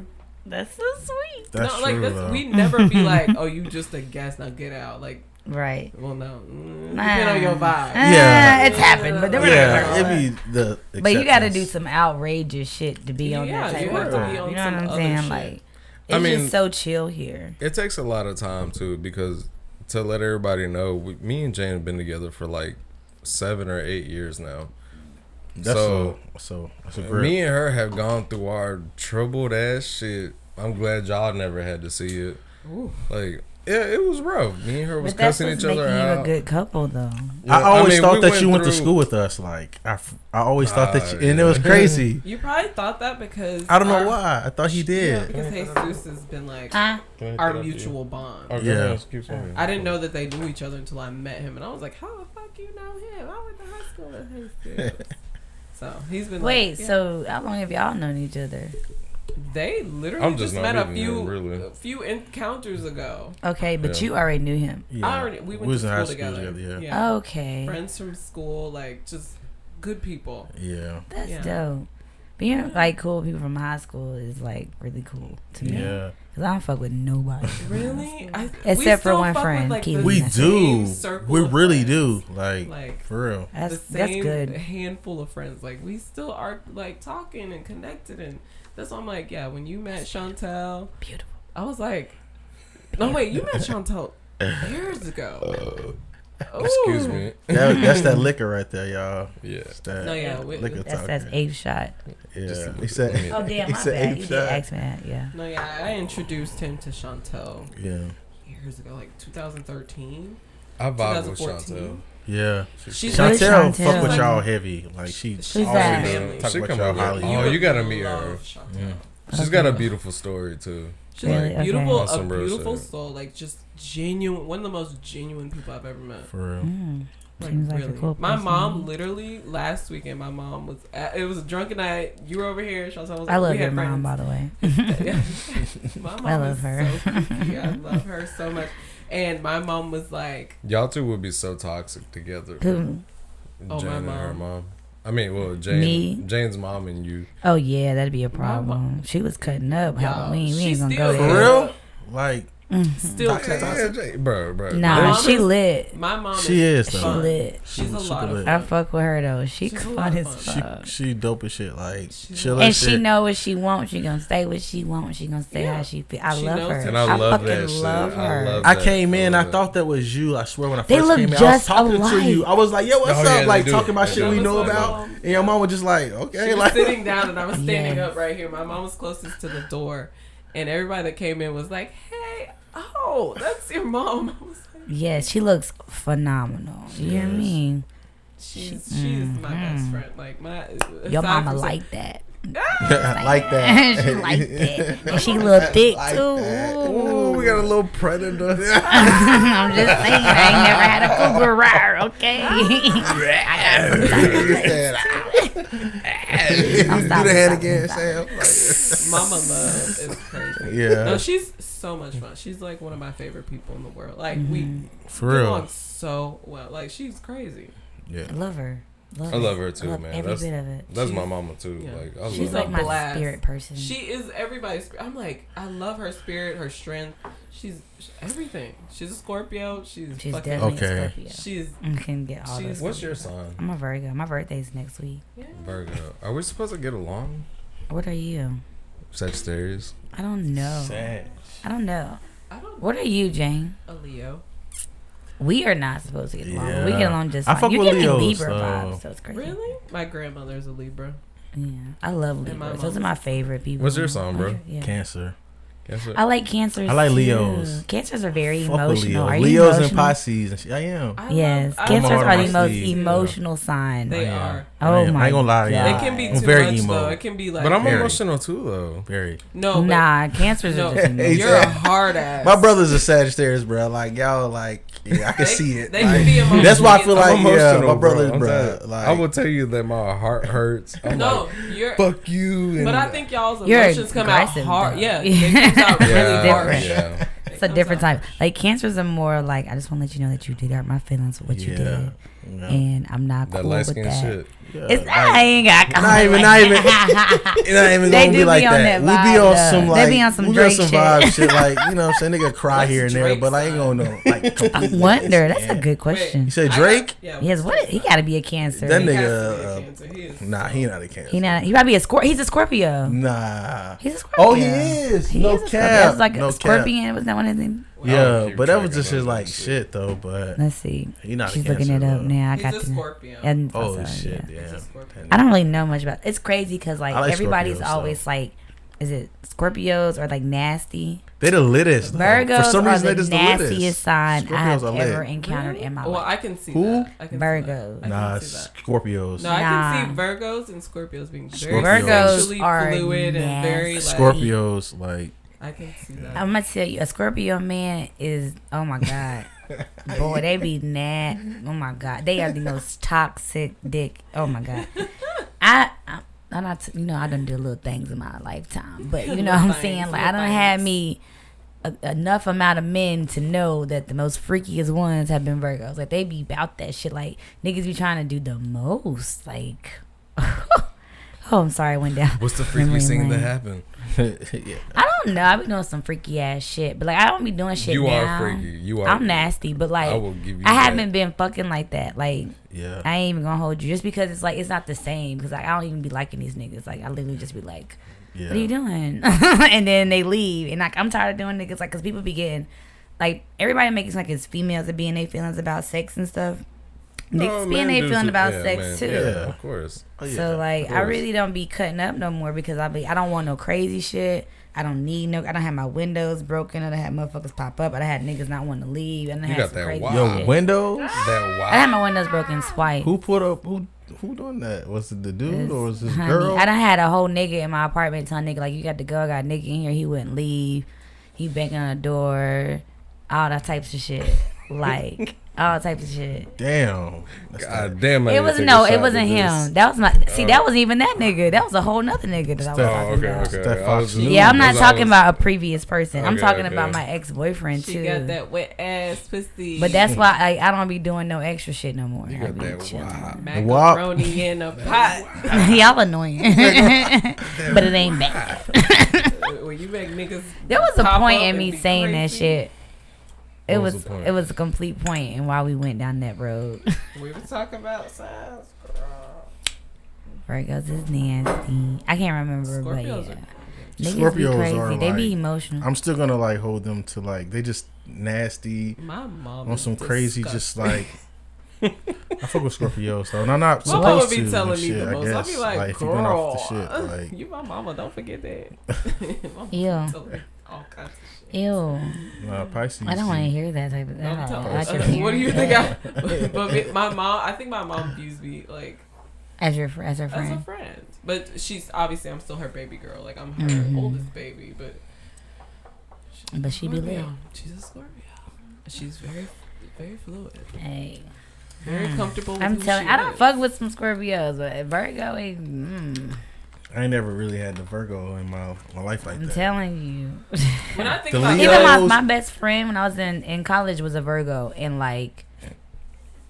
That's so sweet. That's no, like true, though. we never be like, oh, you just a guest, now get out. Like, Right. well, no, depend on your vibe. Yeah. It's happened, but then we're Yeah, not it'd gonna- be the. But you got to do acceptance. some outrageous shit to be on Yeah, that type you have of to vibe. be on You know some what I'm other saying? shit. Like, I it's mean- just so chill here. It takes a lot of time too, because to let everybody know, me and Jane have been together for like 7 or 8 years now. That's a great. Me and her have gone through our troubled ass shit. I'm glad y'all never had to see it. Ooh. Like, yeah, it was rough. Me and her was But that's cussing what's each making other you out. a good couple, though. I always thought we that you went to through- school with us. Like I always thought that, and it yeah. was crazy. You probably thought that because I don't know why. I thought he Yeah, did. because Jesus has been like Huh? our mutual bond. Oh, Yeah. I didn't know that they knew each other until I met him, and I was like, "How the fuck you know him? I went to high school with him." So he's been Wait, like, yeah. so how long have y'all known each other? They literally I'm just just met not a meeting few him, really. a few encounters ago. Okay, but Yeah. you already knew him. Yeah. I already we went was to in high school together. Yeah. Yeah. Okay. Friends from school, like just good people. Yeah. That's Yeah. dope. Being like cool with people from high school is like really cool to me. Yeah. Cause I don't fuck with nobody. Really? Except for one friend, Keely. the We same do. circle We of really friends. do. Like Like for real. That's the same good. handful of friends. Like we still are like talking and connected, and that's why I'm like, yeah. When you met Chantel, Beautiful. I was like, no wait, you met Chantel years ago. Excuse Ooh. me. That's that liquor right there, y'all. Yeah. That's that No, yeah, liquor That's talking. eighth shot. Yeah. Just- He said. Oh damn, He my said bad. eighth You did shot. ask me that. Yeah. No, yeah, I introduced him to Chantel Yeah. years ago, like 2013. I vibe with 2014. Chantel. Yeah. She's Where's Chantel Chantel? fuck with Like- y'all heavy. Like she She's that? always Family. talk She about come y'all over. highly. Oh, would you gotta meet love her. Chantel. Yeah. She's got a beautiful story too. She's Really? like beautiful, Okay. a Some real beautiful shit. soul, like just genuine, one of the most genuine people I've ever met. For real. Like Seems like really. a cool My person. mom literally last weekend. My mom was. It was a drunken night. You were over here. Chantel was. I love we your had mom, friends. by the way. My mom I love is her. So freaky. I love her so much. And my mom was like, Y'all two would be so toxic together. Who? Oh, Jane my and her mom. mom. I mean, well, Jane, Me? Jane's mom and you. Oh yeah, that'd be a mom- problem. She was cutting up Yo, Halloween. We she ain't gonna still go For there. real? Like still. Toxic, cut. toxic. Yeah, bro. My Nah, mom she is- lit. My mom. she is She though. fun. lit. She's a Super lot of lit. I fun. fuck with her though. She She's a lot fun of as fun. fuck. She dope as shit. Like She's chill And as she shit. know what she wants. She gonna say what she wants. She gonna say Yeah. how she feel. I She love knows her. her And I love fucking that shit. love I her. love I that. came in. I love thought that was you. I swear when I They first look came in, I was just talking to alike. you. I was like, "Yo, what's Oh, up?" yeah, they Like do. talking about They shit do. we That know was my about. mom. And your mom was just like, She "Okay." was Like sitting down and I was standing Yes. up right here. My mom was closest to the door, and everybody that came in was like, "Hey, oh, that's your mom." I was like, Yes, she looks phenomenal. You hear Yes. me? she's my best friend. Like my Your aside mama from- like that. like that. She like that. And she a little thick Like too. that. Ooh, we got a little predator. I'm just saying, I ain't never had a cougar rare, okay? Do the hand again, Sam. Mama love is crazy. Yeah. No, she's so much fun. She's like one of my favorite people in the world. Like we For get real. along so well. Like she's crazy. Yeah. I love her. I love her too, I love man. every That's bit of it. that's She's- my mama too. yeah. Like I She's love like her. my blast. spirit person. She is everybody's. I'm like, I love her spirit, her strength. She's everything. She's a Scorpio. She's She's fucking. definitely Okay. a Scorpio. She's I can get all she's- those. What's your sign? I'm a Virgo. My birthday's next week. yeah. Virgo. Are we supposed to get along? What are you? Sagittarius. I don't know. Sad. I don't know. I don't. What are you, Jane? A Leo. We are not supposed to get along. Yeah. We get along just I fine. fuck You with give me Leos, Libra so- vibes, so it's crazy. Really? My grandmother's a Libra. Yeah, I love And my Libras. Those are mom my is- favorite people. What's your song, bro? Yeah. Cancer. Cancer. I like cancers. I like too. Leos. Cancers are very Fuck with emotional. Leo. Are you Leos emotional? and Pisces. And shit. I am. Yes, I cancers love are the my most sleeve. emotional sign. They I am. are. Oh I my ain't gonna lie to God. y'all. It can be I'm too very much emo. though. It can be like. But I'm Very. emotional too, though. Very. No, but Nah, cancers no, are just emotional. you're a hard ass. My brother's a Sagittarius, bro. Like y'all, like yeah, I can see it. They Like, can be emotional. that's why I feel like I'm yeah, emotional, my brother, I'm bro. telling- Like I will tell you that my heart hurts. I'm No, like, you're. fuck you. And But I think y'all's You're emotions come out aggressive, hard. though. Yeah, they comes out really yeah, harsh. yeah. It's a different type. Like cancers are more like I just want to let you know that you did hurt my feelings with what you did, yeah. and I'm not That cool light with skin that. shit. Yeah, It's like, I ain't got not even They gonna do be like be on that. that We be vibe, on though. some They like be on some we be on Drake some shit. vibe shit. Like you know, what I'm saying nigga cry What's here and there, Drake's but I ain't sign? gonna know like. I completely wonder. That's a understand. good question. You said I Drake? got- yeah, Yes, what? He got to be a cancer. That He nigga, has to be a cancer. He is Nah, he not a cancer. He not. He might be a Scorpio. He's a Scorpio. Nah. He's a Scorpio. Oh, he is. He No is a Scorpio. cap. That was like No a cap. scorpion. Was that one of them? I don't Yeah, keep but that track was of just none his of like that shit though. But Let's see. he not. She's a looking cancer, it up though. now. I He's got a the. Scorpio. And Oh also, shit! yeah. He's a Yeah. Scorpio. I don't really know much about. It's crazy because like, I like everybody's Scorpios, always like, is it Scorpios or like nasty? They the littest. though. Virgos For some are reason, the they just the nastiest littest. sign I have Scorpios are lit. ever encountered in my Well, life. I can see Who? that. I can see Virgos. that. I Nah, can see that. Scorpios. No, I Nah. can see Virgos and Scorpios being very Scorpios. sexually Virgos are fluid and very like. Scorpios, like I can see that. I'm gonna tell you, a Scorpio man is, oh my god, boy, they be oh my god, they are the most toxic dick. Oh my god, I'm not, I done do little things in my lifetime, but you know what I'm saying, like I done had me enough amount of men to know that the most freakiest ones have been Virgos. Like they be about that shit. Like niggas be trying to do the most. Like, oh, I'm sorry, I went down. What's the memory freakiest thing that lane. happened? yeah. I don't know. I be doing some freaky ass shit, but like I don't be doing shit You now. are freaky. You are. I'm nasty, but like I will give you. I that. haven't been fucking like that. Like Yeah. I ain't even gonna hold you just because it's like it's not the same. Because like I don't even be liking these niggas. Like I literally just be like, Yeah. what are you doing? And then they leave, and like I'm tired of doing niggas like because people be getting like everybody makes like it's females that be in their feelings about sex and stuff. Niggas be in their feeling about sex too. Yeah, of course. Oh, yeah. So like I course. really don't be cutting up no more because I don't want no crazy shit. I don't have my windows broken. I done had motherfuckers pop up. I done had niggas not want to leave. I done You had got some that crazy wild. Yo, shit. windows. That I had wow. my windows broken twice. Who put up? Who doing that? Was it the dude or was this Honey, girl? I done had a whole nigga in my apartment telling nigga like you got to go. I got a nigga in here. He wouldn't leave. He banging on the door. All that types of shit. Like all types of shit. Damn. That's God damn. I need It to was take a no, shot it to wasn't this. him. That was my that wasn't even that nigga. That was a whole nother nigga that I was Oh, talking okay, about. okay. That I was Fox just- News. Yeah, I'm not that's all I talking was- about a previous person. I'm Okay, talking okay. about my ex-boyfriend She too. got that wet ass pussy. But that's why I don't be doing no extra shit no more. You I got be that chilling. wow. macaroni in a pot. Y'all annoying, but it ain't bad. When you make niggas, There was a pop point up in and me be saying that crazy. shit. It What was was the point? it was a complete point in why we went down that road. We were talking about signs. Virgos is nasty. I can't remember, but Scorpios yeah. are- Niggas Scorpios be crazy. are They be like- emotional. I'm still gonna like hold them to like they just nasty My mom on is some crazy just disgusting. like I fuck with Scorpios though, and I'm not My mama supposed be to. telling and me shit, the I most. I guess be like, if you going off the girl, shit, like you my mama. Don't forget that. My mama Ew. tell me all kinds of shit. Ew. Pisces. I don't want to hear that type of Don't that. tell I us. should What do you hear think? that. But my mom. I think my mom views me like as her as a friend? friend. But she's obviously I'm still her baby girl. Like I'm her Mhm. oldest baby. But But she be lit. She's a Scorpio. She's very, very fluid. Hey. Very comfortable. With I'm who telling. she I don't is. fuck with some Scorpios, but Virgo is. I ain't never really had the Virgo in my life like I'm that. telling you. When I think The about Leos- Even Virgos, my best friend when I was in college was a Virgo, and like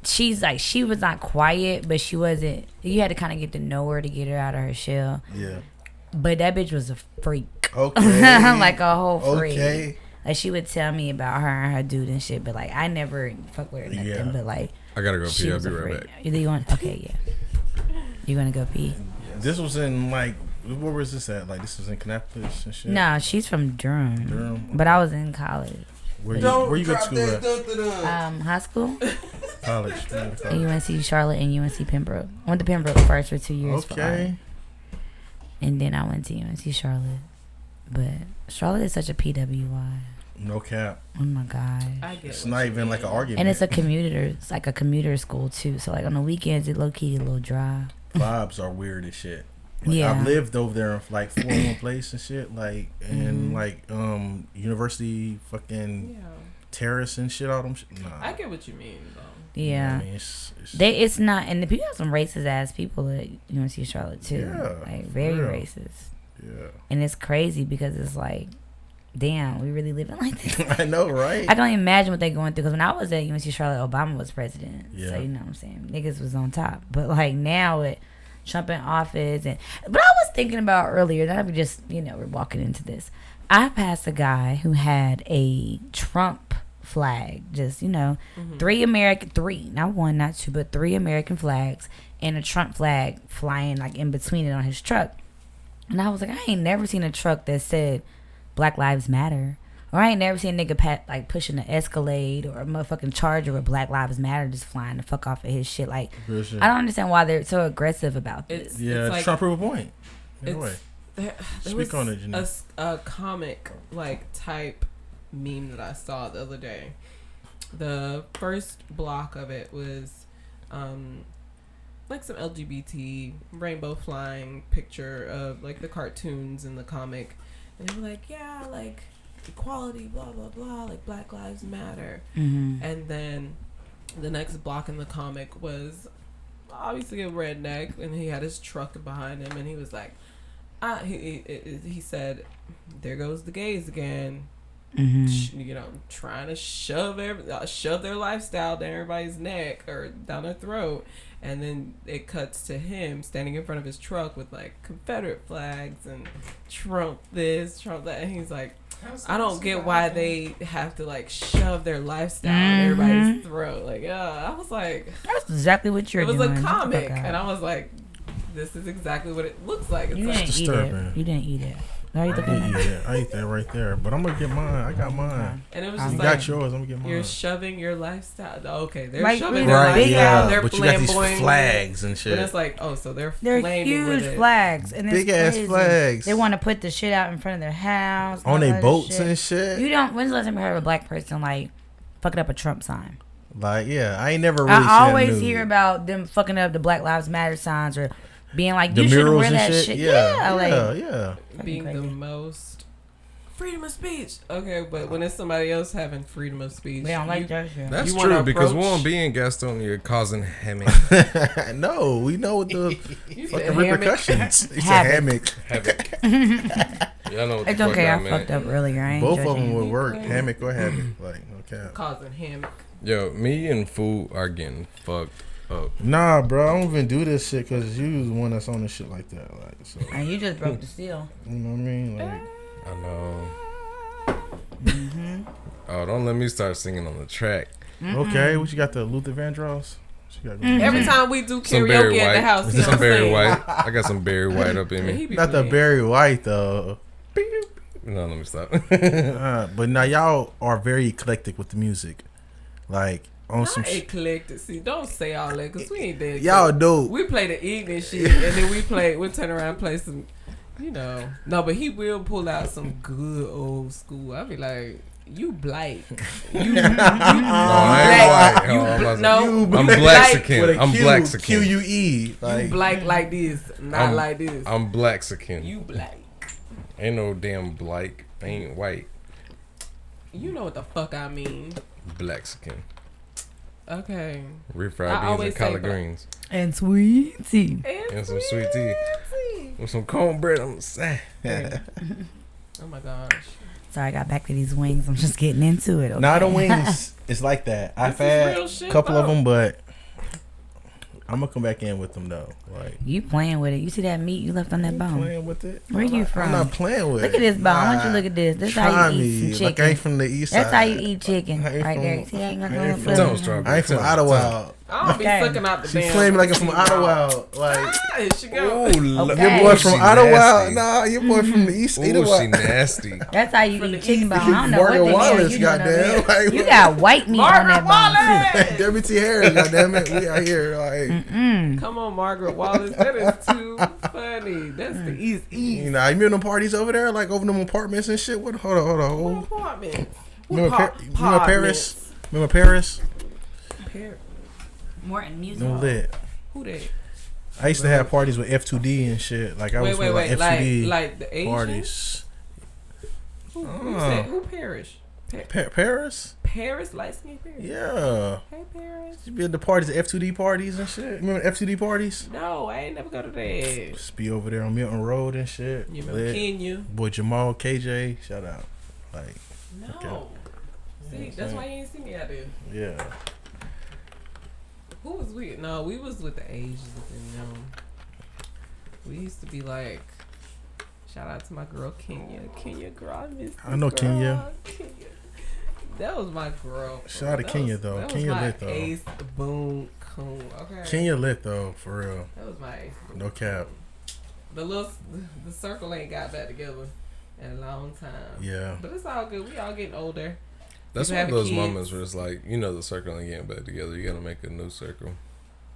she's like she was not quiet, but she wasn't. You had to kind of get to know her to get her out of her shell. Yeah. But that bitch was a freak. Okay. Like a whole freak. Okay. Like she would tell me about her and her dude and shit, but like I never fuck with her or nothing. Yeah. But like I gotta go she pee. I'll was be a right freak. back. You want? Okay, yeah. You gonna go pee? This was in like where was this at? Like this was in Kannapolis and shit. No, she's from Durham. Durham. But I was in college. Where you go to school at? High school. College. At UNC Charlotte and UNC Pembroke. I went to Pembroke first for 2 years. For art. Okay. And then I went to UNC Charlotte. But Charlotte is such a PWI. No cap. Oh my god. It's not even like an argument. And it's a commuter. It's like a commuter school too. So like on the weekends, it low key a little dry. Vibes are weird as shit. Like, Yeah. I've lived over there in like 401 place and shit. Like and like university fucking terrace and shit. All them shit. Nah. I get what you mean though. Yeah. I mean, it's not, and the people have some racist ass people at UNC Charlotte too. Yeah, like very real. racist. Yeah. And it's crazy because it's like, damn, we really living like this. I know, right? I can only imagine what they're going through. Because when I was at UNC Charlotte, Obama was president. Yeah. So you know what I'm saying, niggas was on top. But like now with Trump in office, but I was thinking about earlier that we just we're walking into this. I passed a guy who had a Trump flag, just three, not one, not two, but 3 American flags and a Trump flag flying like in between it on his truck. And I was like, I ain't never seen a truck that said Black Lives Matter, or I ain't never seen a nigga pushing an Escalade or a motherfucking Charger with Black Lives Matter just flying the fuck off of his shit. Like, I don't understand why they're so aggressive about this. Yeah, like, Trump prove a point. Anyway, speak on it, Janine. A comic like type meme that I saw the other day. The first block of it was like some LGBT rainbow flying picture of like the cartoons in the comic, and they were like, yeah, like equality, blah blah blah, like Black Lives Matter. And then the next block in the comic was obviously a redneck, and he had his truck behind him, and he was like, he said, there goes the gays again. Trying to shove their lifestyle down everybody's neck or down their throat. And then it cuts to him standing in front of his truck with like Confederate flags and Trump this, Trump that, and he's like, I don't get why they have to like shove their lifestyle down everybody's throat. Like, I was like, that's exactly what you're doing. It was a comic, and I was like, this is exactly what it looks like. It's you like, didn't eat it. You didn't eat it. I ate that right there, but I'm gonna get mine. I got mine. And it was just you got yours. I'm gonna get mine. You're shoving your lifestyle. Okay, they're like, shoving their lifestyle. They're but you got these flags and shit. But it's like, so they're huge with it. flags and big ass flags. They want to put the shit out in front of their house on their boats and shit. You don't. When's the last time you heard of a black person like fucking up a Trump sign? Like, yeah, I ain't never really. I always hear about them fucking up the Black Lives Matter signs or being like, you shouldn't wear that shit. Yeah. Being the most freedom of speech. Okay, but when it's somebody else having freedom of speech, they don't like that shit. That's true because we won't be in Gastonia causing hammock. No, we know what the fucking repercussions. It's a hammock. Y'all know what it's the okay. fuck I fucked up earlier. Both of them would work. Hammock or hammock. Like, okay. Causing hammock. Yo, me and Food are getting fucked up. Nah, bro, I don't even do this shit because you was the one that's on this shit like that. Like, so. And you just broke the seal. You know what I mean? Like, I know. Oh, don't let me start singing on the track. Okay, what you got, the Luther Vandross? Every time we do karaoke at the house, some Barry White. I got some Barry White up in me. Not the Barry White though. No, let me stop. But now y'all are very eclectic with the music, like on not some eclectic. See, don't say all that because we ain't dead. Y'all do. We play the evening shit, and then we'll turn around and play some. No, but he will pull out some good old school. I'll be like, you black. You black. I'm Blaxican. I'm Blaxican. QUE. Like, you black like this, not like this. I'm Blaxican. You black. Ain't no damn black. I ain't white. You know what the fuck I mean. Blaxican. Okay. Refried beans and collard greens. And sweet tea. And some sweet tea. With some cornbread on the side. Oh my gosh. Sorry, I got back to these wings. I'm just getting into it. Okay? Nah, the wings, it's like that. I've had a couple of them, but I'm gonna come back in with them though. Like, you playing with it? You see that meat you left on that bone? Playing with it? Where you from? I'm not playing with it. Look at this bone. I want you to look at this. This is how you eat some chicken. Like I ain't from the east side. That's how you eat chicken, right there. See that? I ain't from Ottawa. I don't be Okay. sucking out the She damn. claiming like it's from tea Ottawa. bottle. Like, Ah, she go. Okay. your boy from She Ottawa. nasty. Nah, your boy from the East. Ooh, Ottawa. she nasty. That's how you From the eat chicken East. bone. I don't know Margaret what the hell Wallace, you doing over goddamn. there. Like, You got white meat on that bone too. Wallace. Debbie Harris, goddamn it. We out here like, Come on, Margaret Wallace. That is too funny. That's the East. you know, you remember them parties over there, like over them apartments and shit. What? Hold on. What apartments? Remember, What remember Paris? Remember Paris? Morton Music. No Hall. lit. Who they? I used to have parties with F2D and shit. Like I was with like F2D Like the Asian? parties. Who said who Parish? Paris? Paris, light skin Paris. Yeah. Hey Paris. You be at the parties, the F2D parties and shit. Remember the F2D parties? No, I ain't never go to that. Just be over there on Milton Road and shit. You remember Lit. Kenya? Boy Jamal, KJ, shout out. Like, No. Okay. See, that's why you ain't see me out there. yeah. Who was we? No, we was with the Asians and we used to be like, shout out to my girl Kenya. Kenya, girl, I miss I know this Kenya. girl. That was my girl. Shout out to That Kenya, was- though. that Kenya was my lit, though. Ace boom coon. Okay. Kenya lit though, for real. That was my ace. Boom, No cap. the circle ain't got back together in a long time. Yeah. But it's all good. We all getting older. That's You one of having those kids. moments where it's like, you know, the circle ain't getting back together. You gotta make a new circle.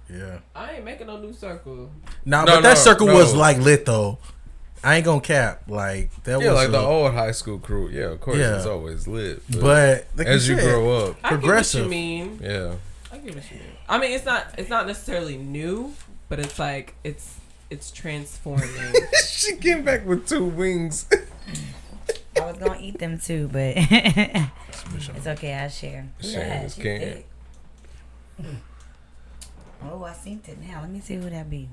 Yeah. I ain't making no new circle. Nah, No, but that no, circle no. was like lit though. I ain't gonna cap. Like that Yeah, was like the a- old high school crew. Yeah, of course, Yeah. it's always lit. But like as you said, grow up, I get Progressive. what you mean. yeah. I get what you mean. I mean, it's not necessarily new, but it's like it's transforming. She came back with 2 wings. I was gonna eat them too, but it's okay. I share. Share Yeah, is she king. thick. Oh, I seen it now. Let me see who that be.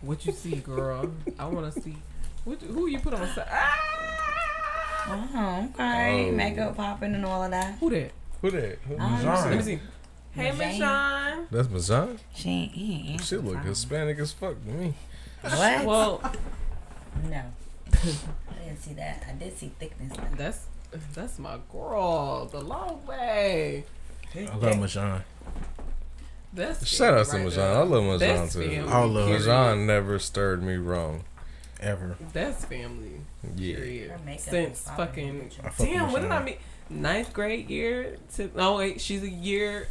What you see, girl? I want to see. Who you put on the side? Ah! Oh, okay. Oh. Makeup popping and all of that. Who that? Who that? Who I don't know. Let me see. Hey, Miss Miss Jane. Sean. That's Mazan? She ain't. He ain't She answering look the phone. Hispanic as fuck to me. What? Well, No. I didn't see that. I did see thickness. though. that's my girl. The long way. I love Majan. That's Shout out to family Majan. there. I love Majan That's too. family, I love period. Majan never stirred me wrong. Ever. That's family. Yeah. Period. Her makeup Since is popping. fucking I fuck damn, with when did I Majan. meet? 9th grade year. No wait, she's a year.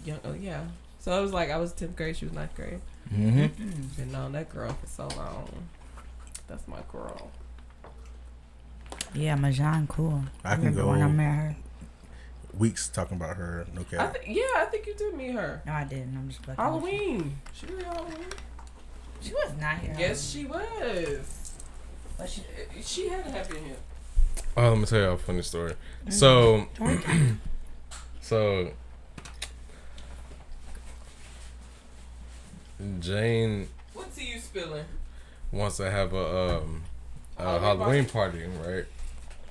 Young. Oh yeah. So it was like I was 10th grade. She was 9th grade. Mm-hmm. Been known that girl for so long. That's my girl. Yeah, Majan, cool. I can remember go when I met her. weeks talking about her. No cap. I think you did meet her. No, I didn't. I'm just fucking. Halloween. She was Halloween. She was not here. Yes, she was. But she, She had to have been here. Oh, let me tell you a funny story. So, Jane What tea you spilling? wants to have a Halloween party, right?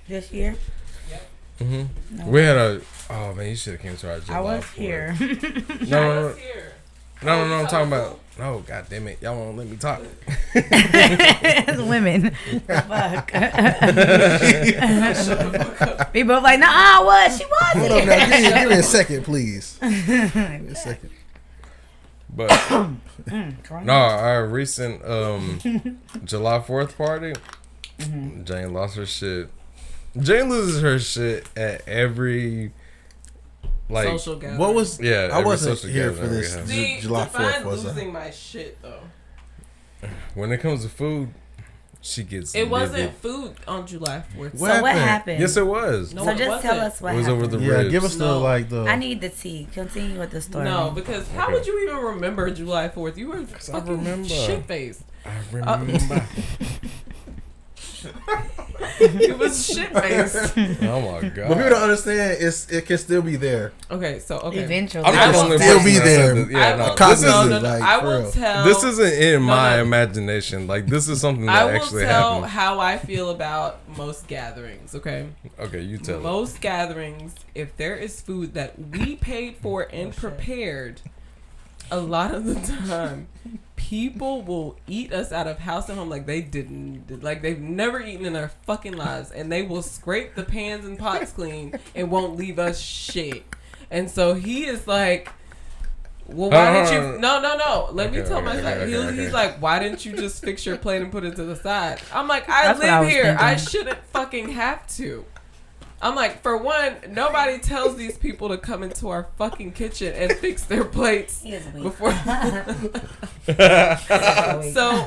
this year, Mm-hmm. No. We had a. Oh man, you should have came to our July I was 4th. here. No, I no, was here. no. I'm talking about. No, god damn it, y'all won't let me talk. It's women. Fuck. We both like, nah, what? She Hold wasn't. on now. Give me a second, please. Give me a second. But no, our recent July 4th party, Jane lost her shit. Jane loses her shit at every like Social gathering. What was? yeah. I every wasn't social here gathering for we this. have. See, July define 4th was losing my shit though. When it comes to food, she gets. It wasn't livid. food on July 4th. So what happened? Yes, it was. No, so it just tell wasn't. us what It was happened. over the Yeah, ribs. give us the No. like the. I need the tea. Continue with the story. No, because how Okay. would you even remember July 4th? You were fucking remember. shit faced. I remember. It was shit faced. Oh my god. But people don't understand. It can still be there. Okay, so okay. Eventually. I'm I not the will only still person be that there. said that. Yeah, I no, will, this Cognizant, no, isn't. like, I for will real. tell. This isn't in my no. imagination. Like this is something I that will actually tell happened. how I feel about most gatherings. Okay, Okay, you tell. it. most gatherings, if there is food that we paid for and prepared, a lot of the time, people will eat us out of house and home like they didn't, like they've never eaten in their fucking lives, and they will scrape the pans and pots clean and won't leave us shit. And so he is like, well, why didn't you? No. Let me tell my side. He's like, why didn't you just fix your plate and put it to the side? I'm like, I live here. Thinking. I shouldn't fucking have to. I'm like, for one, nobody tells these people to come into our fucking kitchen and fix their plates before. So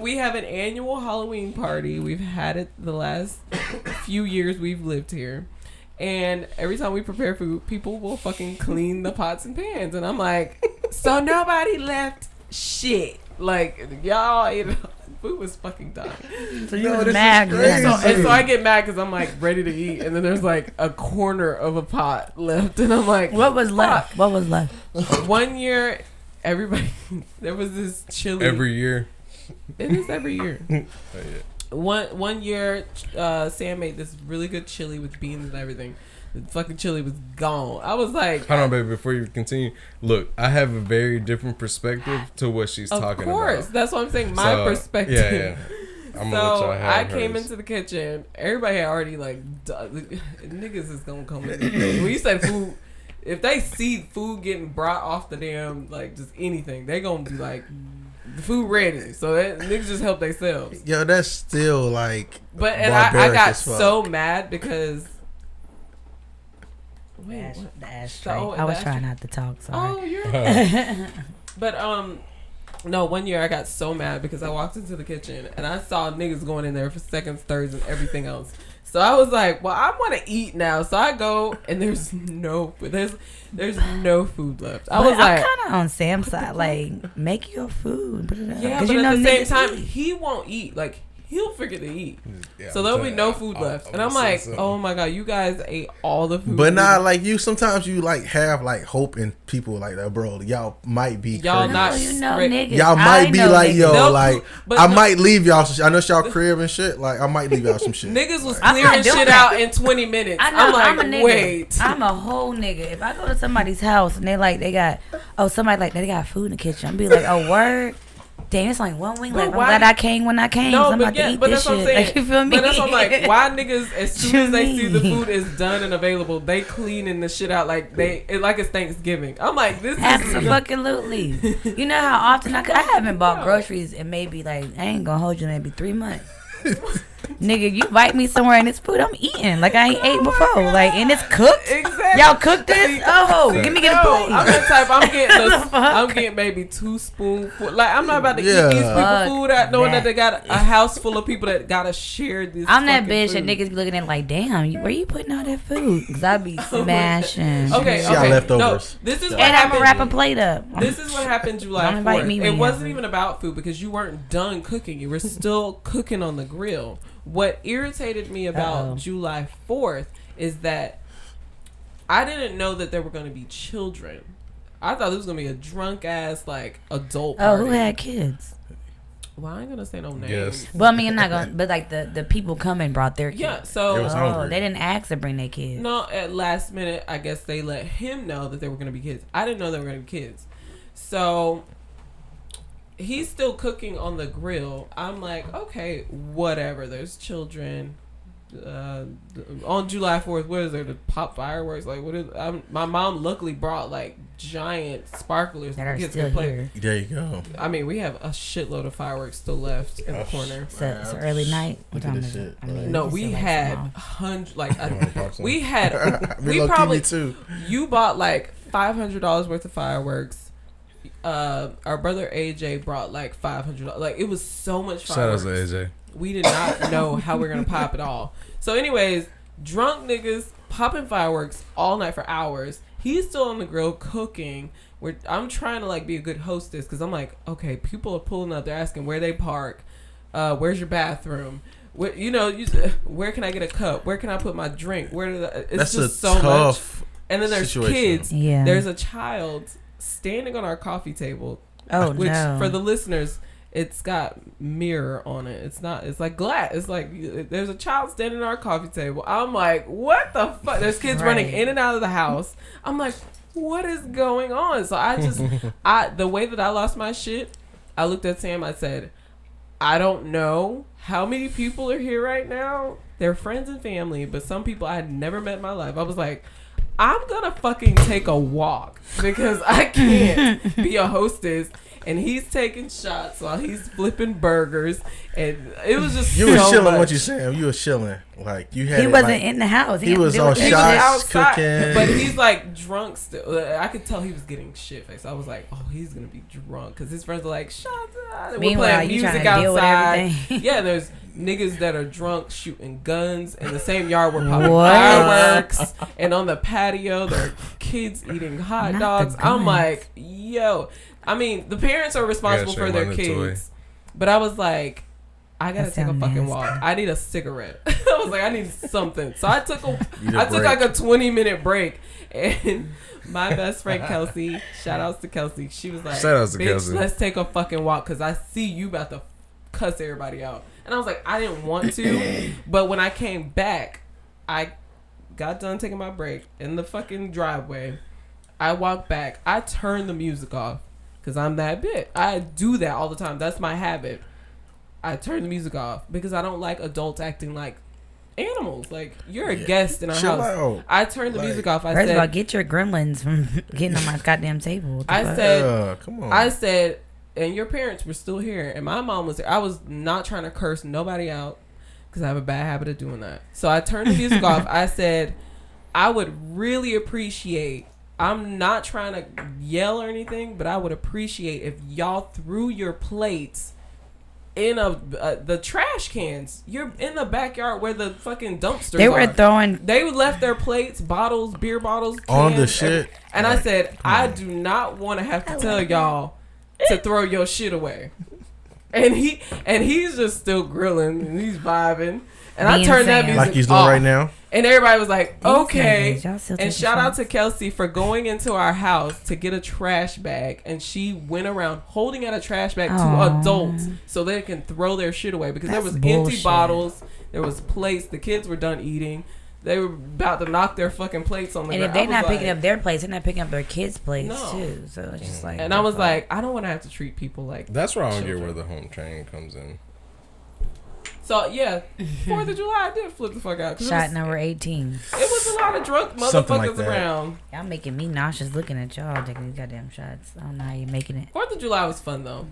we have an annual Halloween party. We've had it the last few years we've lived here. And every time we prepare food, people will fucking clean the pots and pans. And I'm like, so nobody left shit. Like, y'all ate it. Food was fucking done. So you was mad. And so I get mad because I'm like ready to eat. And then there's like a corner of a pot left. And I'm like, what was left? What was left? 1 year, everybody, there was this chili. Every year? It is every year. Oh, yeah. One year, Sam made this really good chili with beans and everything. The fucking chili was gone. I was like, hold on, baby, before you continue. Look, I have a very different perspective to what she's talking about. Of course, that's what I'm saying. My perspective. Yeah. I'm gonna let y'all have I came into the kitchen. Everybody had already like, niggas is gonna come in. When you say food, if they see food getting brought off the damn, like just anything, they gonna be like, the food ready. So that niggas just help themselves. Yo, that's still like. But and I got so mad because. Wait, the ashtray. I was trying not to talk. Sorry. Oh, you're okay. But no, 1 year I got so mad because I walked into the kitchen and I saw niggas going in there for seconds, thirds, and everything else. So I was like, well, I want to eat now. So I go and there's no food left. I was like, I'm kind of on Sam's side. Like, make your food. Put it up. Yeah, but at the same time, he won't eat. Like, he'll forget to eat. Yeah, so there'll be no food left. And I'm like, oh my God, you guys ate all the food. But nah, like sometimes you like have like hope in people like that, bro. Y'all might be y'all not niggas. Y'all might be like, yo, no, like I might leave y'all some shit. I know it's y'all crib and shit. Like I might leave y'all some shit. Niggas was clearing shit out in 20 minutes. I'm like, I'm a nigga. Wait. I'm a whole nigga. If I go to somebody's house and they got food in the kitchen, I'll be like, oh, word. Damn, it's like 1 week left. I'm glad I came when I came. No, I'm about to eat this shit. Like, you feel me? But that's what I'm like. Why niggas, as soon as they see the food is done and available, they cleaning the shit out like it's Thanksgiving. I'm like, this is absolutely. You know how often I haven't bought groceries in maybe like I ain't gonna hold you maybe 3 months. Nigga, you invite me somewhere and it's food I'm eating like I ain't ate before, like, and it's cooked. Exactly. Y'all cooked this? Oh, give me a plate. I'm the type. I'm getting maybe 2 spoonfuls. Like I'm not about to eat these people food out knowing that they got a house full of people that gotta share this. I'm that bitch that niggas be looking at like, damn, where you putting all that food? Cause I be smashing. Okay. Leftovers. No, this is what and happened. I'm gonna wrap a plate up. This is what happened July 4th. It wasn't even about food because you weren't done cooking. You were still cooking on the grill. What irritated me about July 4th is that I didn't know that there were going to be children. I thought this was going to be a drunk ass like adult party. Oh, who had kids? Well, I ain't going to say no names. Yes. Well, I mean, I'm not going to, but like the people come and brought their kids. Yeah, so. They didn't ask to bring their kids. No, at last minute, I guess they let him know that they were going to be kids. I didn't know they were going to be kids. So. He's still cooking on the grill. I'm like, okay, whatever. There's children. On July 4th, what is there? To pop fireworks? Like, what is? My mom luckily brought like giant sparklers that are kids still here. There you go. I mean, we have a shitload of fireworks still left in the corner. It's early night. What time is it? No, we had hundreds. Like we had. We probably too. You bought like $500 worth of fireworks. Our brother AJ brought like $500. Like it was so much fireworks. Shout out to AJ. We did not know how we are gonna pop it all. So, anyways, drunk niggas popping fireworks all night for hours. He's still on the grill cooking. I'm trying to like be a good hostess because I'm like, okay, people are pulling up. They're asking where they park. Where's your bathroom? Where can I get a cup? Where can I put my drink? It's just so much. And then there's kids. Yeah. There's a child standing on our coffee table. Oh, which no. For the listeners, it's got mirror on it. It's like glass. It's like there's a child standing on our coffee table. I'm like, what the fuck? There's kids running in and out of the house. I'm like, what is going on? So the way that I lost my shit, I looked at Sam. I said, I don't know how many people are here right now. They're friends and family, but some people I had never met in my life. I was like, I'm gonna fucking take a walk because I can't be a hostess. And he's taking shots while he's flipping burgers, and it was just you so were chilling. much. What you saying? You were chilling. Like you had. He it, wasn't like, in the house. He was on He was shots, outside, cooking. but he's like drunk still. I could tell he was getting shit faced. I was like, oh, he's gonna be drunk because his friends are like, shots. We're Meanwhile, playing you music trying to deal with outside. everything. Yeah, there's niggas that are drunk shooting guns in the same yard we're popping What? fireworks, and on the patio there are kids eating hot Not dogs. the I'm guns. like, yo. I mean, the parents are responsible for their kids, but I was like, I gotta That take a sound fucking nasty. walk. I need a cigarette. I was like, I need something. So I took Need a break. like a 20-minute break, and my best friend Kelsey, shout outs to Kelsey, she was like, Shout outs to bitch, Kelsey. let's take a fucking walk because I see you about to cuss everybody out. And I was like, I didn't want to, but when I came back, I got done taking my break in the fucking driveway. I walked back. I turned the music off. Because I'm that bitch. I do that all the time. That's my habit. I turn the music off because I don't like adults acting like animals. Like, you're a guest in our Chill house. out. I turned the music off. I First said, of all, get your gremlins from getting on my goddamn table. What the I fuck? said, Come on. I said, and your parents were still here, and my mom was there. I was not trying to curse nobody out because I have a bad habit of doing that. So I turned the music off. I said, I would really appreciate, I'm not trying to yell or anything, but I would appreciate if y'all threw your plates in the trash cans. You're in the backyard where the fucking dumpsters They were are. throwing. They left their plates, bottles, beer bottles, cans, On the shit. And I said, I do not want to have to tell y'all to throw your shit away. And he's just still grilling and he's vibing. And I Being turned that Sam. music Like he's doing off. right now. And everybody was like, These okay. niggas, y'all still And taking shout out shots. to Kelsey for going into our house to get a trash bag. And she went around holding out a trash bag to Aw. adults so they can throw their shit away. Because there That's was empty bullshit. bottles. There was plates. The kids were done eating. They were about to knock their fucking plates on the And ground. if they're I was not like- picking up their plates, they're not picking up their kids' plates No. too. So it's just like. And I was like, I don't want to have to treat people like That's where I don't get children. where the home training comes in. So yeah, 4th of July I did flip the fuck out. 'cause shot it number 18. was a lot of drunk Something like motherfuckers that. around. Y'all making me nauseous looking at y'all taking these goddamn shots. I don't know how you're making it. 4th of July was fun though.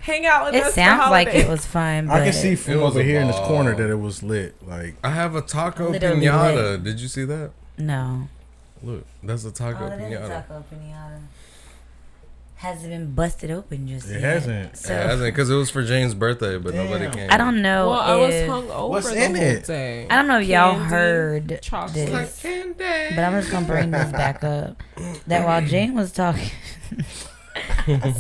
Hang out with It us. for sounds like holidays. it was fun, but I can see It from was over a here in this ball. corner that it was lit. Like I have a taco Literally pinata. lit. Did you see that? no. Look, that's a taco Oh, that is a pinata. taco pinata. Has it been busted open just it yet? hasn't. So, It hasn't, because it was for Jane's birthday, but nobody Damn. came. I don't know. Well, I was if, hungover What's the in whole it? day. I don't know if y'all Candy, heard chocolate. this, candy. but I'm just gonna bring this back up. That while Jane was talking,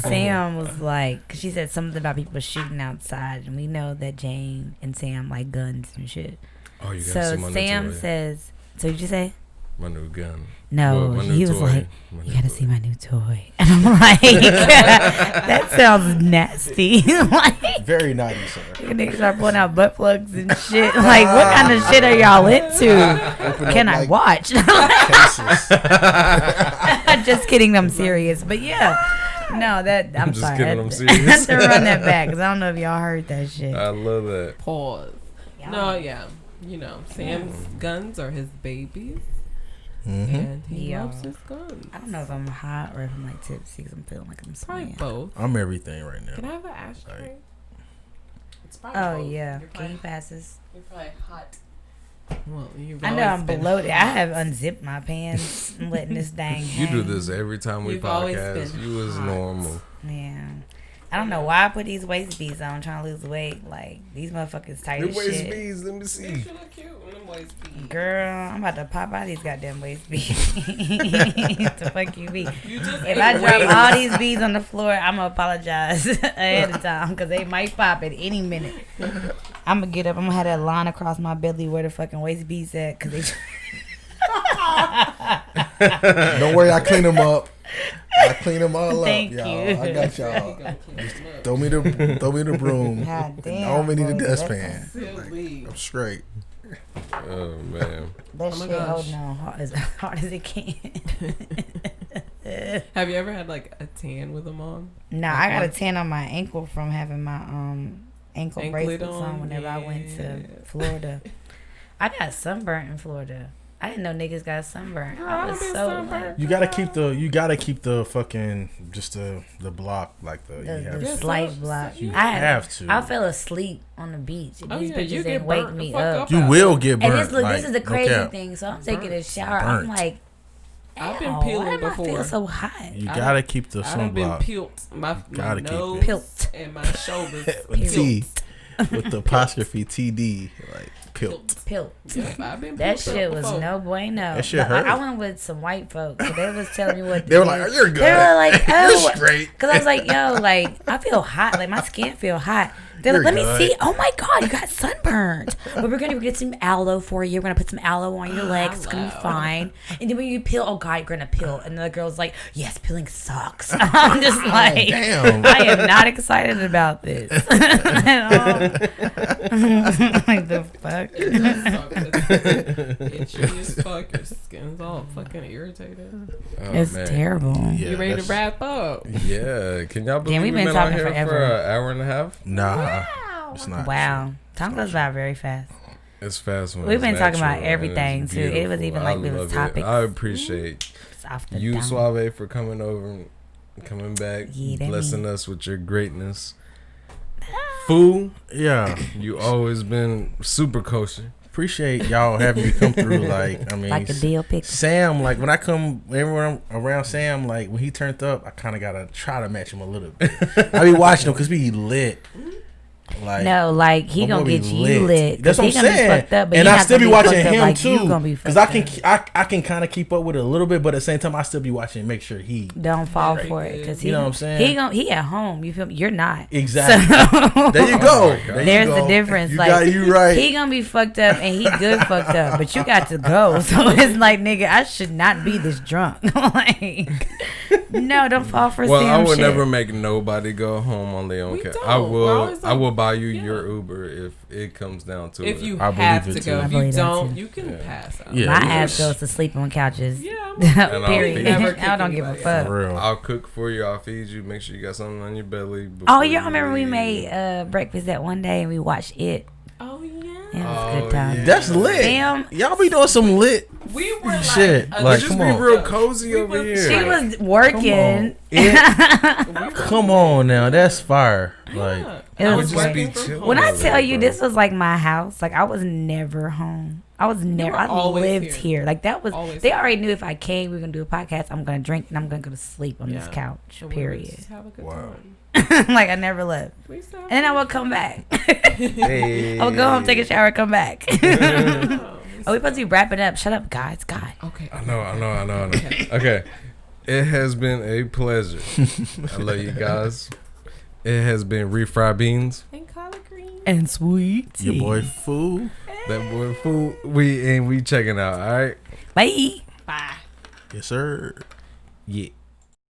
Sam was like, 'cause she said something about people shooting outside, and we know that Jane and Sam like guns and shit. Oh, you gotta So see my Sam new toy. says, "So did you say?" My new gun. No, My new he was toy. like, My "You new gotta toy. see my new toy," and I'm like, "That sounds nasty." Like, Very naughty, sir. niggas start pulling out butt plugs and shit. Like, what kind of shit are y'all into? Can I watch? Cases. Just kidding. I'm serious, but yeah. No, that I'm just sorry. kidding, I I'm had serious. to run that back because I don't know if y'all heard that shit. I love that. Pause. No, yeah. You know, Sam's guns are his babies, Mm-hmm. and he Yeah. loves his guns. I don't know if I'm hot or if I'm like tipsy because I'm feeling like I'm Probably swaying. both. I'm everything right Can now. I have an ashtray? Like- It's probably Oh both. yeah, You're can probably, you pass this? you're probably hot. Well, you've I know always I'm been bloated. I hot. have unzipped my pants and letting this thing You hang. do this every time we You've always podcast. been You was hot. normal. Yeah. I don't know why I put these waist beads on trying to lose weight. Like, these motherfuckers tight Your as waist shit. beads, let me They see. should look cute when them waist beads. Girl, I'm about to pop out these goddamn waist beads. The fuck you be? You just If ate I drop wings. all these beads on the floor, I'm gonna apologize ahead of time because they might pop at any minute. I'm gonna get up. I'm gonna have that line across my belly where the fucking waist beads at because they. Don't worry, I clean them up. I clean them all Thank up, y'all. you. I got You y'all. gonna clean them up. Throw me the broom. God damn. Don't me need a boy, dustpan. Silly. I'm straight. Oh man. That Oh my shit gosh. holding on hard as it can. Have you ever had like a tan with them on? Nah, I got a tan on my ankle from having my ankle Anklet bracelets on, on whenever I went to yeah. Florida. I got sunburnt in Florida. I didn't know niggas got sunburned. Girl, I was been so sunburned. You gotta keep the fucking just the block like the. You have the to. slight block. You I have to. I fell asleep on the beach. Oh, These yeah, you bitches get didn't wake burnt me the fuck up. You out. will get burnt. And this, look, like, this is the no crazy cap. thing. So I'm taking a Burnt. shower. I'm Burnt. like, I've been "Ow, peeling why am I feel before. so hot?" You gotta keep the I done been sunblock peeled. My Gotta keep it. nose Pilt. and my shoulders. with T, peeled. with the apostrophe TD, like pilt. Pilt. Yep, I've been That peeled shit was before. no bueno. That shit But, like, hurt. I went with some white folks. So they was telling me what to They were do. like, "You're good. They were like, You're oh, straight." because I was like, yo, like I feel hot. Like my skin feel hot. They're like, You're let good. me see. Oh my god, you got sunburned. But we're gonna get some aloe for you. We're gonna put some aloe on your legs. It's gonna be fine. And then when you peel, oh god, you're gonna peel. And the girl's like, yes, peeling sucks. I'm just like, Damn. I am not excited about this at all. Like the fuck. Itchy as fuck. Your skin's all fucking irritated. Oh, It's man. terrible. Yeah, You ready to that's- wrap up? Yeah, can y'all believe we've we've been been on talking here forever. for an hour and a half? Nah, it's not. Wow. Time goes by very fast. It's fast. When We've it's been talking about natural, and everything, it's too. It was beautiful. even like I it was love topics. I appreciate It's off the you, dome. Suave, for coming over, coming back, Yeah, that blessing us with your greatness. Fool, Yeah, you always been super kosher. appreciate y'all having me come through. Like, I mean, Like a deal pick. Sam, like when I come everywhere I'm around Sam, like when he turned up, I kind of gotta try to match him a little bit. I be watching him because we lit. Like, No, like he my gonna boy be get you lit. That's what I'm He gonna be saying. fucked up, but And he I not still gonna be be watching fucked up him like you too, gonna be because fucked I can kind of keep up with it a little bit, but at the same time I still be watching and make sure he. Don't fall Very for it, good. because You know what I'm saying? He at home. You feel me? You're not. Exactly. So, There you Oh go. my God. There you there's go. the difference. You like got you right. he gonna be fucked up and he good fucked up, but you got to go. So it's like, nigga, I should not be this drunk. Like, no, don't fall for Well, I Sam would shit. never make nobody go home on their own. We Ca- don't. I We're will. always I like- will buy you yeah. your Uber if it comes down to If it. you I have believe to it, go, too. if I believe you that, don't, too. you can Yeah. pass out. Yeah. My you ass just- goes to sleep on couches. Yeah, And I'll Period. feed Never I don't kick give a anybody fuck. For real. I'll cook for you. I'll feed you. Make sure you got something on your belly. Oh, before y'all you remember we leave. made breakfast that one day and we watched it. Oh yeah. Yeah, it was a Oh, good time. yeah. That's lit. Damn. Y'all be doing some lit. We were like, Shit, a- like, Just come be on. real cozy We over was- here. She was working. Come on now, that's fire. Like, Yeah. It I was was great. working from Chill. home. When I Oh, tell you bro. this was like my house, like I was never home. I was never. were I always lived here. here. Like that was. Always They here. already knew if I came, we were gonna do a podcast. I'm gonna drink and I'm gonna go to sleep on this Yeah. couch. So we would Period. just have a good Wow. time. Like I never left, We used to have and then I fun. would come back. Hey. I would go home, take a shower, come back. Oh, Are we supposed to be wrapping up? Shut up, guys. God. okay. I know. Okay. It has been a pleasure. I love you guys. It has been Refried Beans. And collard greens. And sweet. your boy Fool. That boy food. We checking out. All right. Bye. Bye. Yes, sir. Yeah.